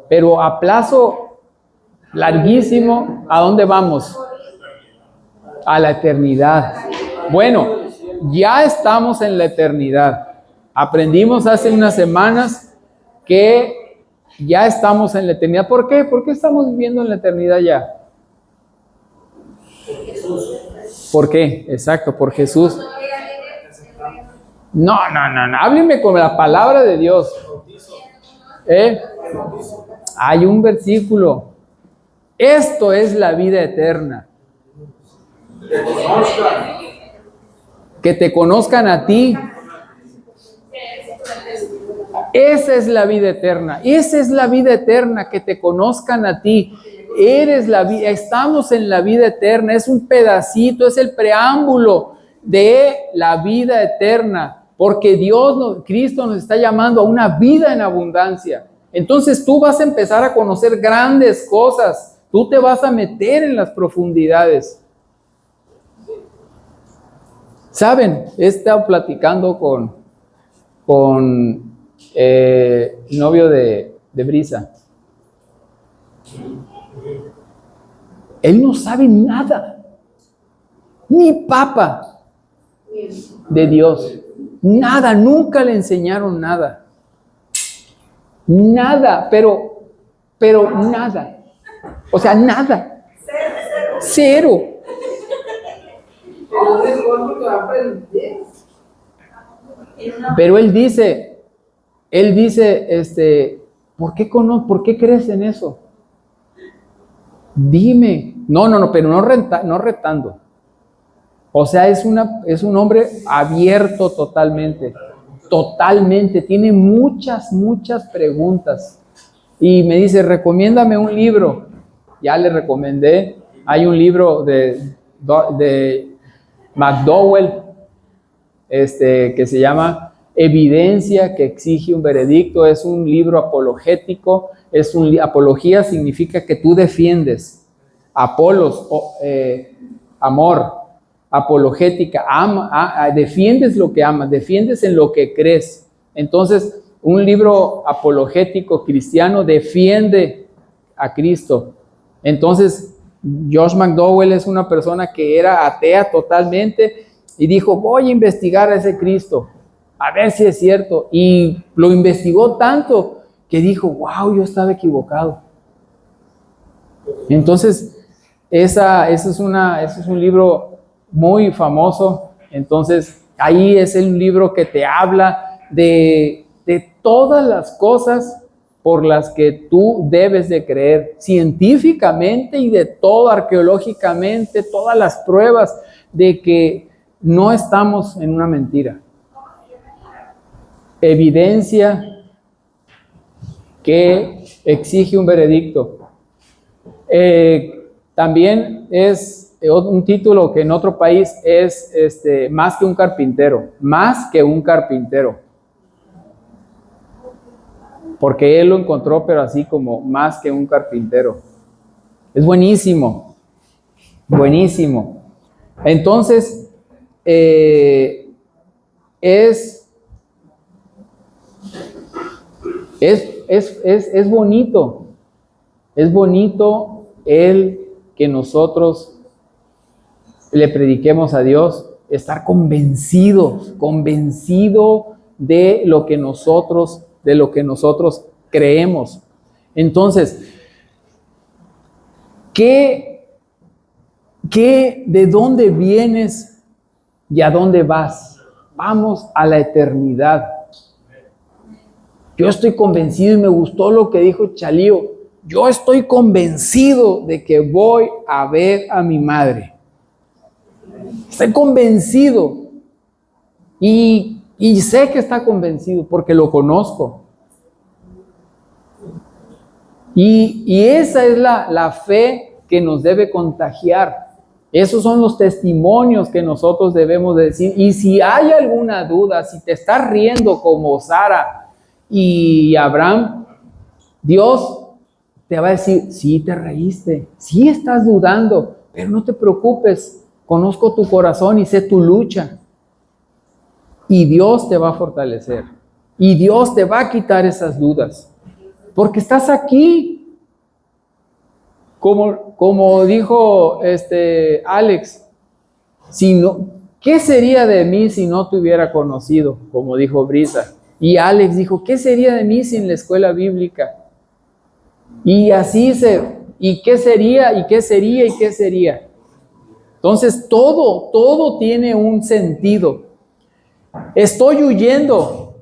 pero a plazo larguísimo, ¿a dónde vamos? A la eternidad. Bueno, ya estamos en la eternidad. Aprendimos hace unas semanas que ya estamos en la eternidad. ¿Por qué? ¿Por qué estamos viviendo en la eternidad ya? ¿Por qué? Exacto, por Jesús. No. Háblenme con la palabra de Dios. Hay un versículo. Esto es la vida eterna. Que te conozcan a ti. Esa es la vida eterna. Esa es la vida eterna, que te conozcan a ti. Eres la vida. Estamos en la vida eterna. Es un pedacito, es el preámbulo de la vida eterna. Porque Cristo nos está llamando a una vida en abundancia. Entonces tú vas a empezar a conocer grandes cosas. Tú te vas a meter en las profundidades. ¿Saben? He estado platicando con el novio de Brisa. Él no sabe nada. Ni papa de Dios. Nada, nunca le enseñaron nada. Nada, pero nada. O sea, nada. Cero. Pero es bueno que va a aprender. Pero él dice, ¿por qué crees en eso? Dime. No, pero no retando. O sea, es un hombre abierto totalmente. Totalmente. Tiene muchas preguntas. Y me dice, recomiéndame un libro. Ya le recomendé. Hay un libro de McDowell, que se llama Evidencia que exige un veredicto. Es un libro apologético. Apología significa que tú defiendes. Apolos, amor. Apologética, defiendes lo que amas, defiendes en lo que crees. Entonces, un libro apologético cristiano defiende a Cristo. Entonces, Josh McDowell es una persona que era atea totalmente y dijo, voy a investigar a ese Cristo, a ver si es cierto. Y lo investigó tanto que dijo, wow, yo estaba equivocado. Entonces, ese es un libro muy famoso. Entonces, ahí es un libro que te habla de todas las cosas por las que tú debes de creer, científicamente y de todo, arqueológicamente, todas las pruebas de que no estamos en una mentira. Evidencia que exige un veredicto. También es un título que en otro país es más que un carpintero, porque él lo encontró, pero así como más que un carpintero. Es buenísimo, buenísimo. Entonces, es bonito, el que nosotros le prediquemos a Dios, estar convencido de lo que nosotros creemos. Entonces, ¿de dónde vienes y a dónde vas? Vamos a la eternidad. Yo estoy convencido y me gustó lo que dijo Chalío. Yo estoy convencido de que voy a ver a mi madre. Estoy convencido y sé que está convencido porque lo conozco. Y esa es la fe que nos debe contagiar. Esos son los testimonios que nosotros debemos de decir. Y si hay alguna duda, si te estás riendo como Sara y Abraham, Dios te va a decir, sí te reíste, sí estás dudando, pero no te preocupes. Conozco tu corazón y sé tu lucha. Y Dios te va a fortalecer. Y Dios te va a quitar esas dudas. Porque estás aquí. Como dijo Alex, ¿qué sería de mí si no te hubiera conocido? Como dijo Brisa. Y Alex dijo, ¿qué sería de mí sin la escuela bíblica? Y así ¿y qué sería? ¿Y qué sería? ¿Y qué sería? Entonces, todo tiene un sentido. Estoy huyendo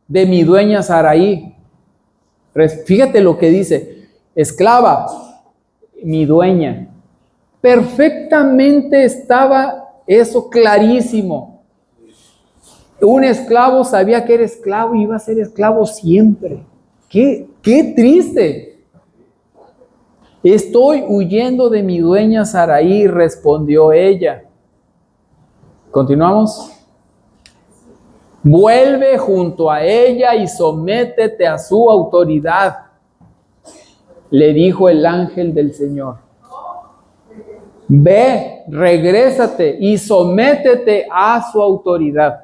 de mi dueña Saraí. Fíjate lo que dice, esclava, mi dueña. Perfectamente estaba eso clarísimo. Un esclavo sabía que era esclavo y iba a ser esclavo siempre. ¡Qué triste! Estoy huyendo de mi dueña Saraí, respondió ella. ¿Continuamos? Vuelve junto a ella y sométete a su autoridad, le dijo el ángel del Señor. Ve, regrésate y sométete a su autoridad.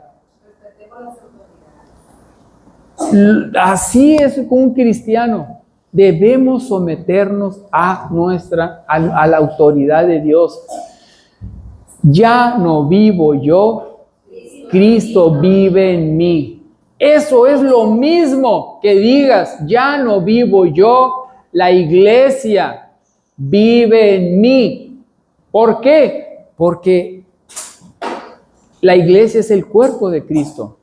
Así es un cristiano. Debemos someternos a la autoridad de Dios. Ya no vivo yo, Cristo vive en mí. Eso es lo mismo que digas, ya no vivo yo, la iglesia vive en mí. ¿Por qué? Porque la iglesia es el cuerpo de Cristo.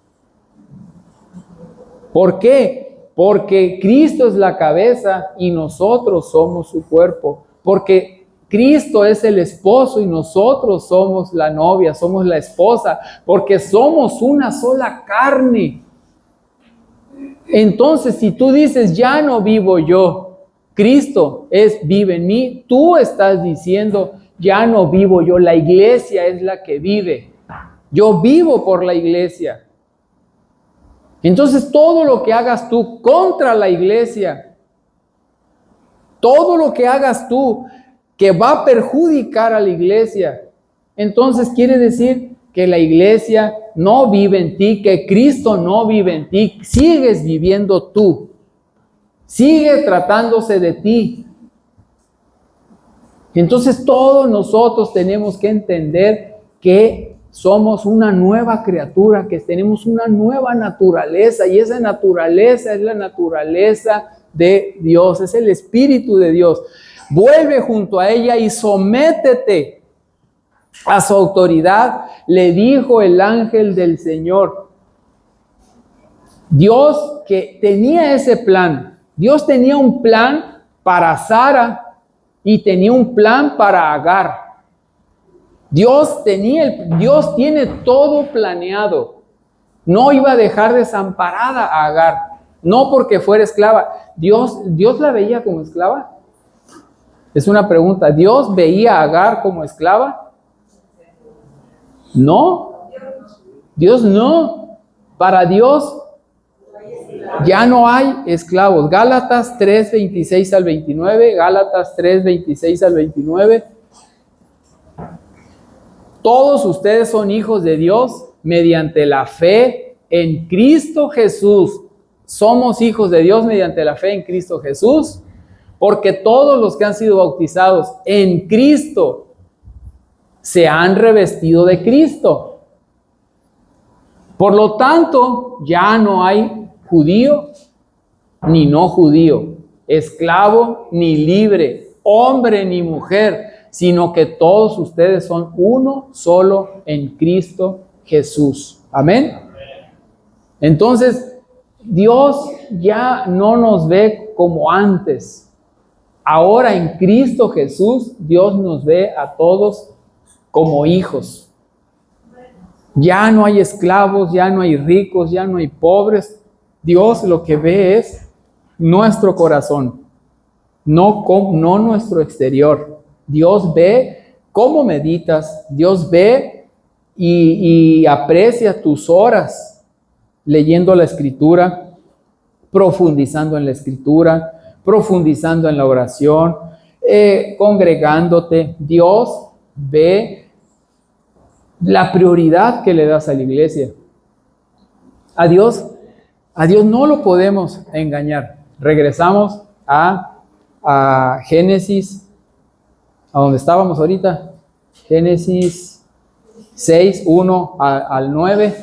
¿Por qué? Porque Cristo es la cabeza y nosotros somos su cuerpo. Porque Cristo es el esposo y nosotros somos la novia, somos la esposa. Porque somos una sola carne. Entonces, si tú dices, ya no vivo yo, Cristo vive en mí, tú estás diciendo, ya no vivo yo, la iglesia es la que vive. Yo vivo por la iglesia. Entonces, todo lo que hagas tú contra la iglesia, todo lo que hagas tú que va a perjudicar a la iglesia, entonces quiere decir que la iglesia no vive en ti, que Cristo no vive en ti, sigues viviendo tú, sigue tratándose de ti. Entonces todos nosotros tenemos que entender que somos una nueva criatura, que tenemos una nueva naturaleza, y esa naturaleza es la naturaleza de Dios, es el Espíritu de Dios. Vuelve junto a ella y sométete a su autoridad, le dijo el ángel del Señor. Dios que tenía ese plan, Dios tenía un plan para Sara y tenía un plan para Agar. Dios tiene todo planeado. No iba a dejar desamparada a Agar, no porque fuera esclava. ¿Dios la veía como esclava? Es una pregunta. ¿Dios veía a Agar como esclava? No, Dios no. Para Dios ya no hay esclavos. Gálatas 3:26 al 29, Gálatas 3:26 al 29. Todos ustedes son hijos de Dios mediante la fe en Cristo Jesús. Somos hijos de Dios mediante la fe en Cristo Jesús, porque todos los que han sido bautizados en Cristo se han revestido de Cristo. Por lo tanto, ya no hay judío ni no judío, esclavo ni libre, hombre ni mujer, sino que todos ustedes son uno solo en Cristo Jesús. Amén. Entonces, Dios ya no nos ve como antes. Ahora en Cristo Jesús, Dios nos ve a todos como hijos. Ya no hay esclavos, ya no hay ricos, ya no hay pobres. Dios lo que ve es nuestro corazón, no nuestro exterior. Dios ve cómo meditas, Dios ve y aprecia tus horas leyendo la Escritura, profundizando en la Escritura, profundizando en la oración, congregándote. Dios ve la prioridad que le das a la iglesia. A Dios no lo podemos engañar. Regresamos a Génesis, a donde estábamos ahorita. Génesis 6, 1 al 9.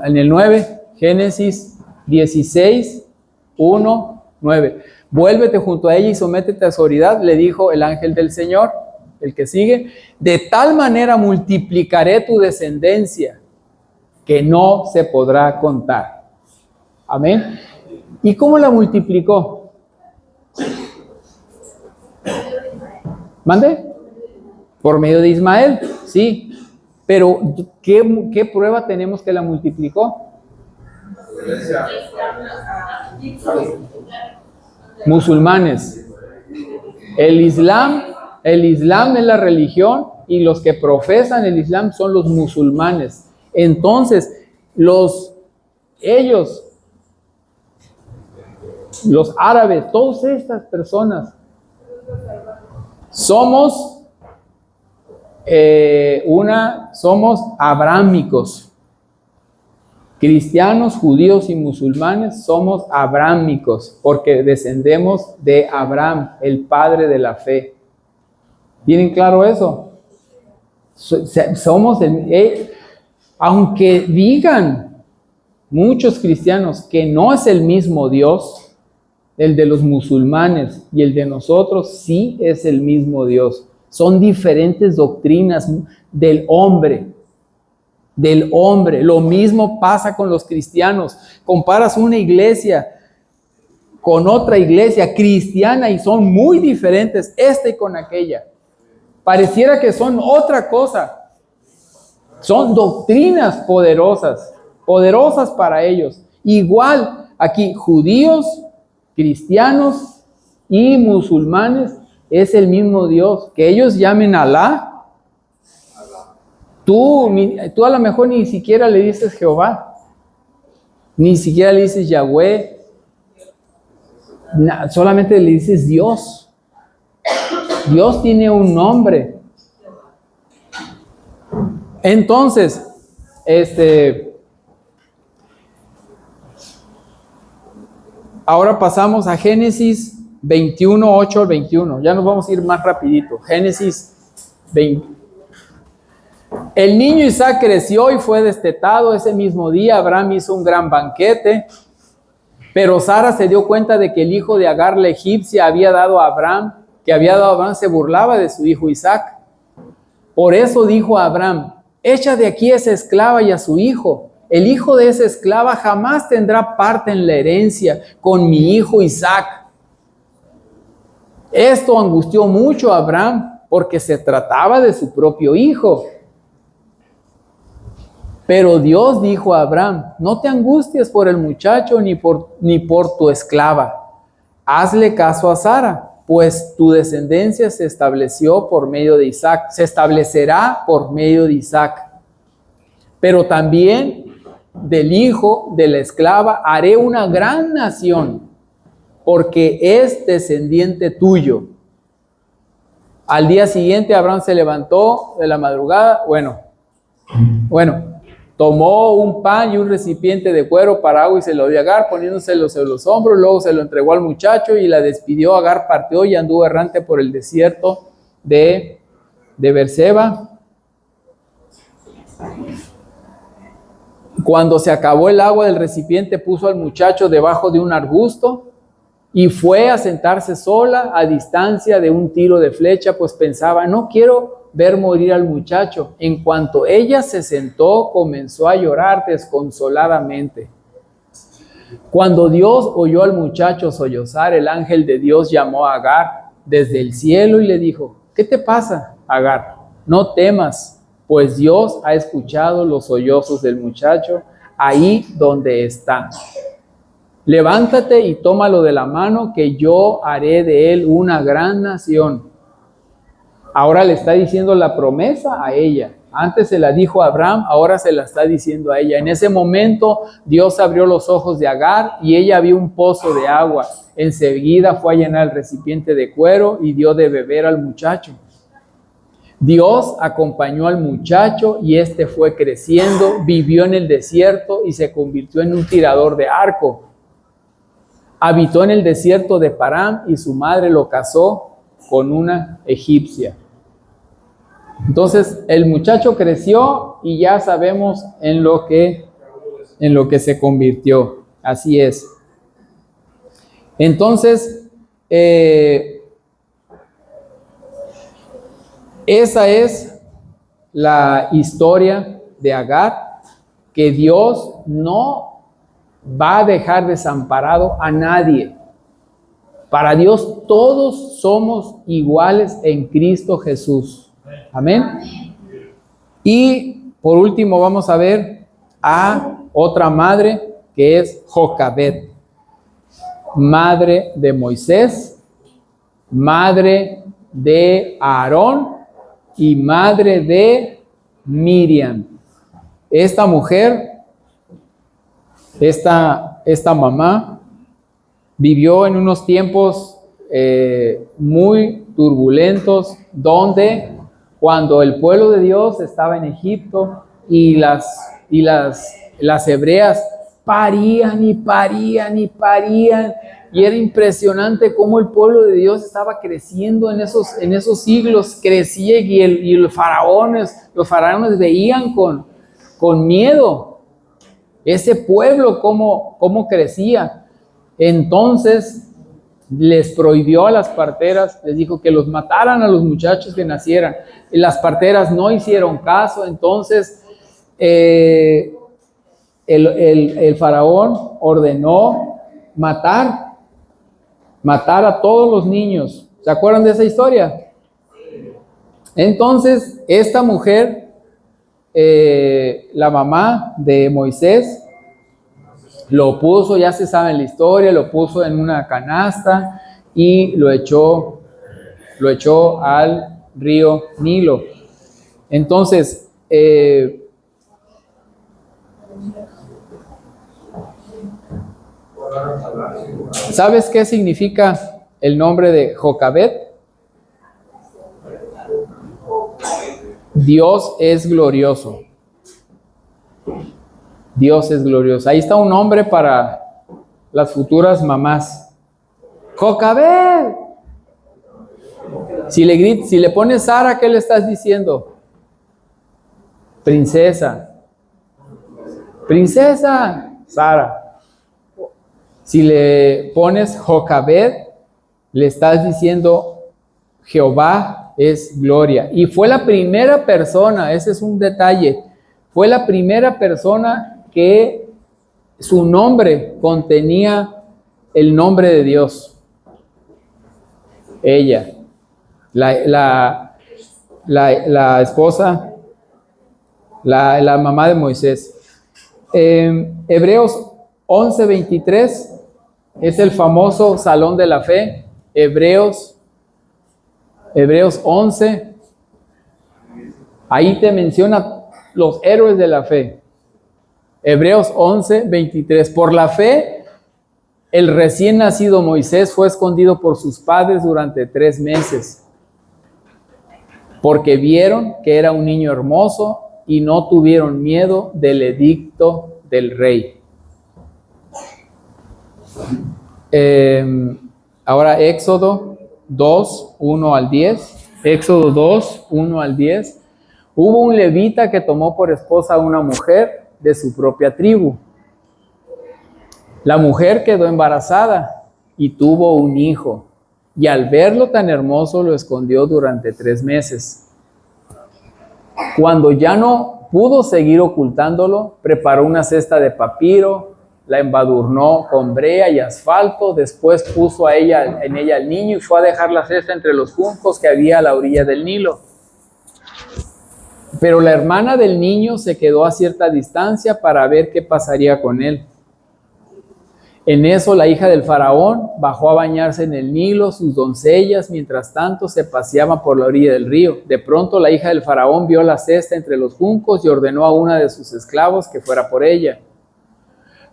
En el 9, Génesis 16, 1, 9. Vuélvete junto a ella y sométete a su autoridad, le dijo el ángel del Señor. El que sigue, de tal manera multiplicaré tu descendencia que no se podrá contar. Amén. ¿Y cómo la multiplicó? ¿Mande? Por medio de Ismael, sí. Pero, ¿qué prueba tenemos que la multiplicó? Musulmanes. El Islam es la religión y los que profesan el Islam son los musulmanes. Entonces, los árabes, todas estas personas, somos abrámicos. Cristianos, judíos y musulmanes somos abrámicos porque descendemos de Abraham, el padre de la fe. ¿Tienen claro eso? Somos Aunque digan muchos cristianos que no es el mismo Dios, el de los musulmanes y el de nosotros sí es el mismo Dios. Son diferentes doctrinas del hombre. Lo mismo pasa con los cristianos. Comparas una iglesia con otra iglesia cristiana y son muy diferentes, esta y con aquella. Pareciera que son otra cosa. Son doctrinas poderosas para ellos. Igual aquí, judíos, cristianos y musulmanes, es el mismo Dios. Que ellos llamen a Alá. Tú a lo mejor ni siquiera le dices Jehová, ni siquiera le dices Yahweh, solamente le dices Dios. Dios tiene un nombre. Entonces, ahora pasamos a Génesis 21, 8 al 21. Ya nos vamos a ir más rapidito. Génesis 20. El niño Isaac creció y fue destetado. Ese mismo día Abraham hizo un gran banquete. Pero Sara se dio cuenta de que el hijo de Agar la egipcia había dado a Abraham se burlaba de su hijo Isaac. Por eso dijo a Abraham: echa de aquí a esa esclava y a su hijo. El hijo de esa esclava jamás tendrá parte en la herencia con mi hijo Isaac. Esto angustió mucho a Abraham porque se trataba de su propio hijo. Pero Dios dijo a Abraham: no te angusties por el muchacho ni por tu esclava. Hazle caso a Sara, pues tu descendencia se establecerá por medio de Isaac. Pero también del hijo de la esclava haré una gran nación, porque es descendiente tuyo. Al día siguiente Abraham se levantó de la madrugada, tomó un pan y un recipiente de cuero para agua y se lo dio a Agar, poniéndoselo sobre los hombros. Luego se lo entregó al muchacho y la despidió. Agar partió y anduvo errante por el desierto de Beerseba. Cuando se acabó el agua del recipiente, puso al muchacho debajo de un arbusto y fue a sentarse sola a distancia de un tiro de flecha, pues pensaba: no quiero ver morir al muchacho. En cuanto ella se sentó, comenzó a llorar desconsoladamente. Cuando Dios oyó al muchacho sollozar, el ángel de Dios llamó a Agar desde el cielo y le dijo: ¿qué te pasa, Agar? No temas, pues Dios ha escuchado los sollozos del muchacho ahí donde está. Levántate y tómalo de la mano, que yo haré de él una gran nación. Ahora le está diciendo la promesa a ella. Antes se la dijo a Abraham, ahora se la está diciendo a ella. En ese momento Dios abrió los ojos de Agar y ella vio un pozo de agua. Enseguida fue a llenar el recipiente de cuero y dio de beber al muchacho. Dios acompañó al muchacho y éste fue creciendo, vivió en el desierto y se convirtió en un tirador de arco. Habitó en el desierto de Parán y su madre lo casó con una egipcia. Entonces el muchacho creció y ya sabemos en lo que se convirtió. Así es. Entonces, esa es la historia de Agar, que Dios no va a dejar desamparado a nadie. Para Dios todos somos iguales en Cristo Jesús. Amén. Y por último vamos a ver a otra madre, que es Jocabed, madre de Moisés, madre de Aarón y madre de Miriam. Esta mujer, esta mamá, vivió en unos tiempos muy turbulentos, donde cuando el pueblo de Dios estaba en Egipto y las hebreas parían, y era impresionante cómo el pueblo de Dios estaba creciendo en esos siglos, crecía, y los faraones veían con miedo. Ese pueblo, cómo crecía. Entonces les prohibió a las parteras, les dijo que los mataran a los muchachos que nacieran. Y las parteras no hicieron caso. Entonces el faraón ordenó matar a todos los niños. ¿Se acuerdan de esa historia? Entonces esta mujer, la mamá de Moisés, lo puso, ya se sabe la historia, lo puso en una canasta y lo echó al río Nilo. Entonces, ¿sabes qué significa el nombre de Jocabed? Dios es glorioso. Dios es glorioso. Ahí está un nombre para las futuras mamás. Jocabed. Si le pones Sara, ¿qué le estás diciendo? Princesa. Princesa, Sara. Si le pones Jocabed, le estás diciendo Jehová es gloria. Y fue la primera persona, ese es un detalle, fue la primera persona que su nombre contenía el nombre de Dios. Ella, la esposa, la mamá de Moisés. Hebreos 11:23 es el famoso Salón de la Fe. Hebreos 11, ahí te menciona los héroes de la fe. Hebreos 11:23. Por la fe, el recién nacido Moisés fue escondido por sus padres durante 3 meses, porque vieron que era un niño hermoso y no tuvieron miedo del edicto del rey. Ahora Éxodo 2, 1 al 10. Éxodo 2, 1 al 10. Hubo un levita que tomó por esposa a una mujer de su propia tribu. La mujer quedó embarazada y tuvo un hijo, y al verlo tan hermoso lo escondió durante 3 meses. Cuando ya no pudo seguir ocultándolo, preparó una cesta de papiro, la embadurnó con brea y asfalto, después puso en ella al niño y fue a dejar la cesta entre los juncos que había a la orilla del Nilo. Pero la hermana del niño se quedó a cierta distancia para ver qué pasaría con él. En eso la hija del faraón bajó a bañarse en el Nilo, sus doncellas, mientras tanto se paseaban por la orilla del río. De pronto la hija del faraón vio la cesta entre los juncos y ordenó a una de sus esclavos que fuera por ella.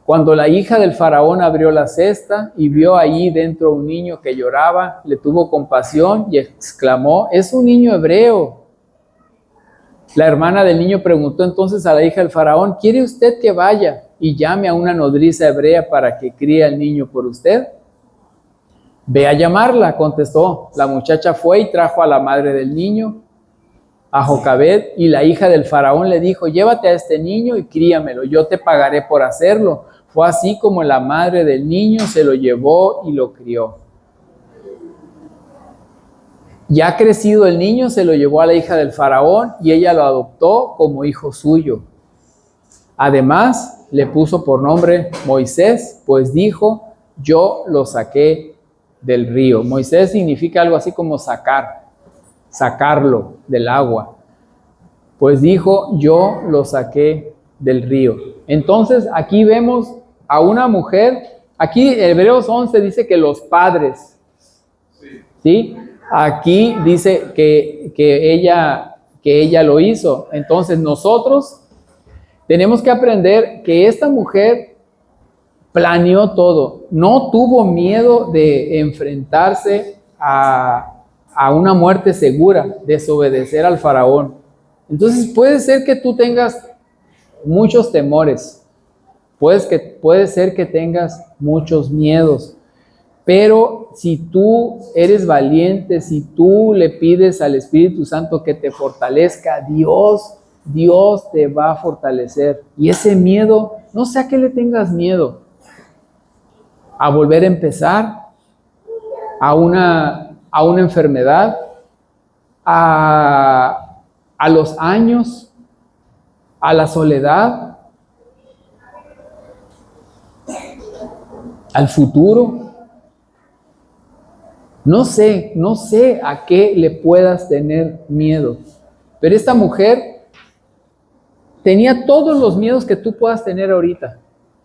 Cuando la hija del faraón abrió la cesta y vio allí dentro un niño que lloraba, le tuvo compasión y exclamó: «Es un niño hebreo». La hermana del niño preguntó entonces a la hija del faraón: «¿Quiere usted que vaya y llame a una nodriza hebrea para que críe al niño por usted?» «Ve a llamarla», contestó. La muchacha fue y trajo a la madre del niño, a Jocabed, y la hija del faraón le dijo: «Llévate a este niño y críamelo, yo te pagaré por hacerlo». Fue así como la madre del niño se lo llevó y lo crió. Ya crecido el niño, se lo llevó a la hija del faraón y ella lo adoptó como hijo suyo. Además, le puso por nombre Moisés, pues dijo: «Yo lo saqué del río». Moisés significa algo así como sacarlo del agua. Pues dijo: «Yo lo saqué del río». Entonces, aquí vemos a una mujer. Aquí Hebreos 11 dice que los padres, ¿sí? Aquí dice que ella lo hizo. Entonces nosotros tenemos que aprender que esta mujer planeó todo. No tuvo miedo de enfrentarse a una muerte segura, desobedecer al faraón. Entonces puede ser que tú tengas muchos temores. Puede ser que tengas muchos miedos. Pero si tú eres valiente, si tú le pides al Espíritu Santo que te fortalezca, Dios Dios te va a fortalecer. Y ese miedo, no sé a qué le tengas miedo. A volver a empezar, a una enfermedad, a los años, a la soledad, al futuro. No sé a qué le puedas tener miedo. Pero esta mujer tenía todos los miedos que tú puedas tener ahorita.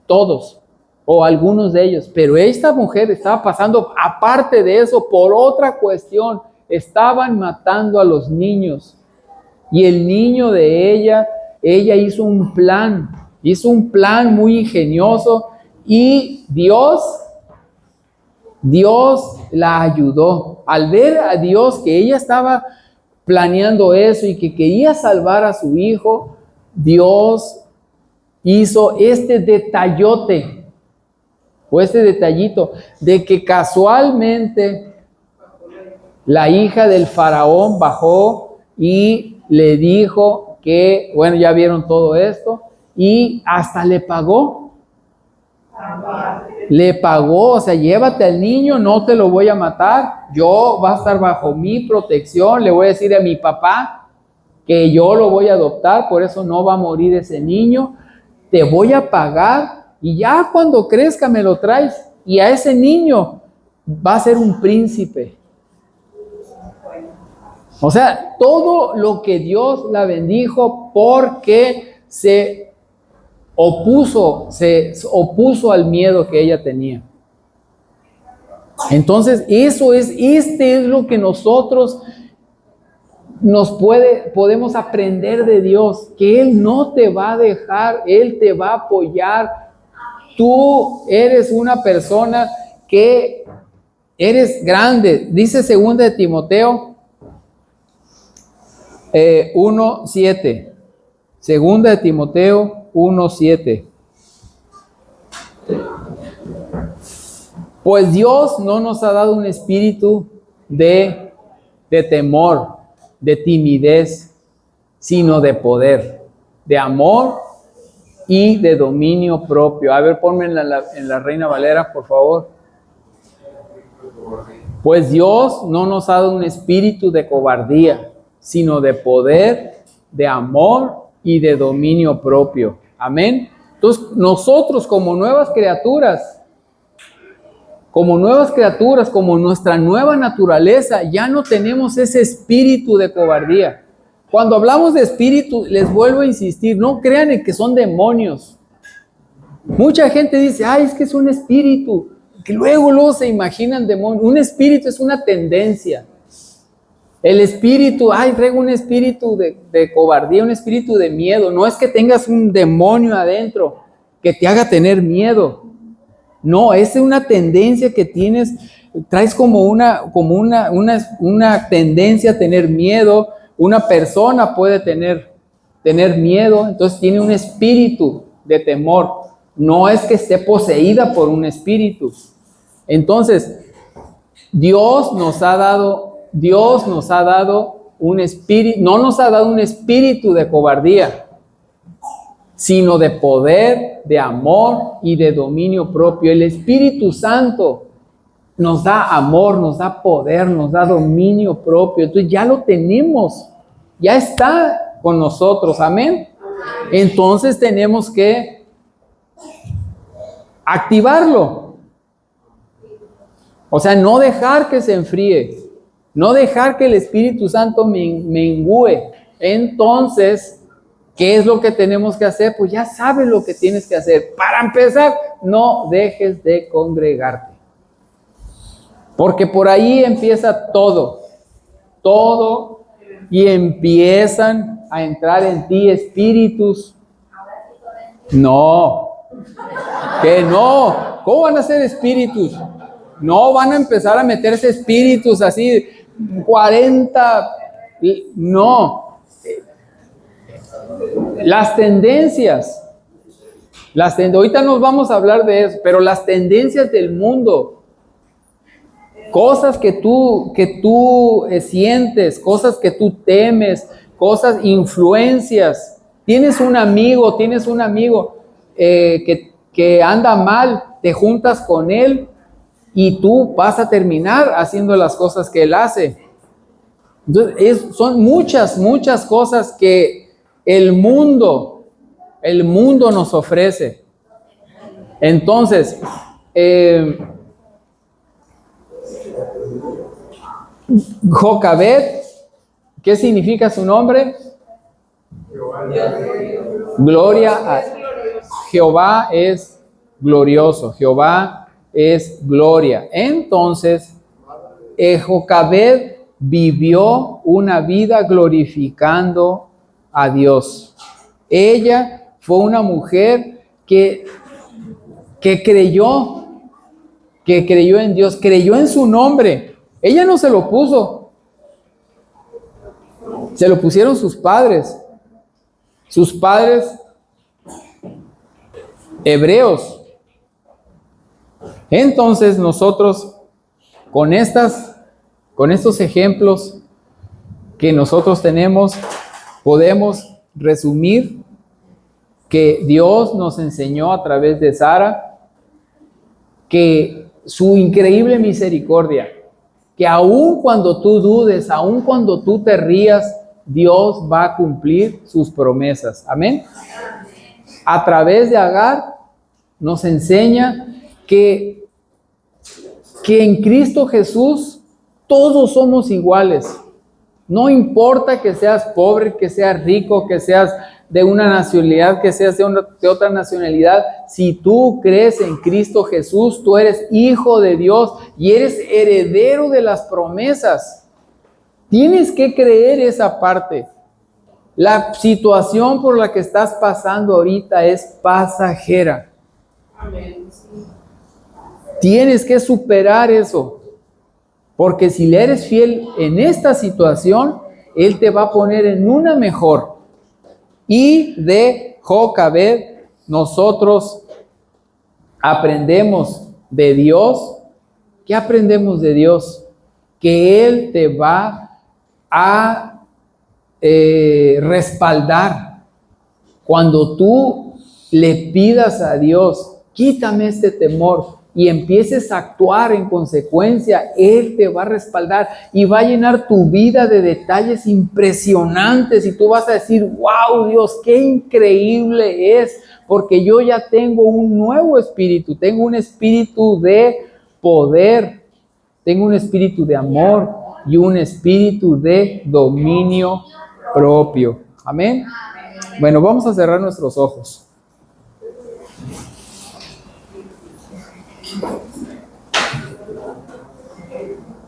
Todos. O algunos de ellos. Pero esta mujer estaba pasando, aparte de eso, por otra cuestión. Estaban matando a los niños. Y el niño de ella hizo un plan muy ingenioso. Y Dios la ayudó. Al ver a Dios que ella estaba planeando eso y que quería salvar a su hijo, Dios hizo este detallote o este detallito de que casualmente la hija del faraón bajó y le dijo que, bueno, ya vieron todo esto, y hasta le pagó. Le pagó, o sea, llévate al niño, no te lo voy a matar, yo va a estar bajo mi protección, le voy a decir a mi papá que yo lo voy a adoptar, por eso no va a morir ese niño, te voy a pagar y ya cuando crezca me lo traes y a ese niño va a ser un príncipe. O sea, todo lo que Dios la bendijo porque se opuso al miedo que ella tenía. Entonces, este es lo que nosotros podemos aprender de Dios, que Él no te va a dejar, Él te va a apoyar. Tú eres una persona que eres grande. Dice 2 de Timoteo 1:7. 2 de Timoteo 1:7. Pues Dios no nos ha dado un espíritu de temor, de timidez, sino de poder, de amor y de dominio propio. A ver, ponme en la Reina Valera, por favor. Pues Dios no nos ha dado un espíritu de cobardía, sino de poder, de amor y de dominio propio. Amén. Entonces, nosotros como nuevas criaturas, como nuestra nueva naturaleza, ya no tenemos ese espíritu de cobardía. Cuando hablamos de espíritu, les vuelvo a insistir, no crean en que son demonios. Mucha gente dice, ay, es que es un espíritu, que luego se imaginan demonios. Un espíritu es una tendencia. El espíritu, traigo un espíritu de cobardía, un espíritu de miedo. No es que tengas un demonio adentro que te haga tener miedo. No, es una tendencia que tienes, traes como una tendencia a tener miedo. Una persona puede tener miedo, entonces tiene un espíritu de temor. No es que esté poseída por un espíritu. Entonces, Dios nos ha dado un espíritu, no nos ha dado un espíritu de cobardía, sino de poder, de amor y de dominio propio. El Espíritu Santo nos da amor, nos da poder, nos da dominio propio. Entonces ya lo tenemos, ya está con nosotros, amén. Entonces tenemos que activarlo. O sea, no dejar que se enfríe, no dejar que el Espíritu Santo mengüe. Entonces, ¿qué es lo que tenemos que hacer? Pues ya sabes lo que tienes que hacer. Para empezar, no dejes de congregarte. Porque por ahí empieza todo, y empiezan a entrar en ti espíritus. No, que no. ¿Cómo van a ser espíritus? No, van a empezar a meterse espíritus así, 40, no. Las tendencias, ahorita nos vamos a hablar de eso, pero las tendencias del mundo, cosas que tú sientes, cosas que tú temes, influencias Tienes un amigo que anda mal, te juntas con él y tú vas a terminar haciendo las cosas que él hace. Entonces, son muchas cosas que el mundo nos ofrece. Entonces, Jocabed, ¿qué significa su nombre? Gloria a Jehová es glorioso, Jehová es gloria. Entonces, Jocabed vivió una vida glorificando a Dios. Ella fue una mujer que creyó en Dios, creyó en su nombre. Ella no se lo puso, se lo pusieron sus padres hebreos. Entonces nosotros, con estos ejemplos que nosotros tenemos, podemos resumir que Dios nos enseñó a través de Sara que su increíble misericordia, que aun cuando tú dudes, aun cuando tú te rías, Dios va a cumplir sus promesas. Amén. A través de Agar nos enseña que en Cristo Jesús todos somos iguales. No importa que seas pobre, que seas rico, que seas de una nacionalidad, que seas de otra nacionalidad. Si tú crees en Cristo Jesús, tú eres hijo de Dios y eres heredero de las promesas. Tienes que creer esa parte. La situación por la que estás pasando ahorita es pasajera. Amén. Tienes que superar eso. Porque si le eres fiel en esta situación, Él te va a poner en una mejor. Y de Jocabed nosotros aprendemos de Dios. ¿Qué aprendemos de Dios? Que Él te va a respaldar. Cuando tú le pidas a Dios, quítame este temor, y empieces a actuar en consecuencia, Él te va a respaldar y va a llenar tu vida de detalles impresionantes y tú vas a decir, wow, Dios, qué increíble es, porque yo ya tengo un nuevo espíritu, tengo un espíritu de poder, tengo un espíritu de amor y un espíritu de dominio propio. Amén. Bueno, vamos a cerrar nuestros ojos.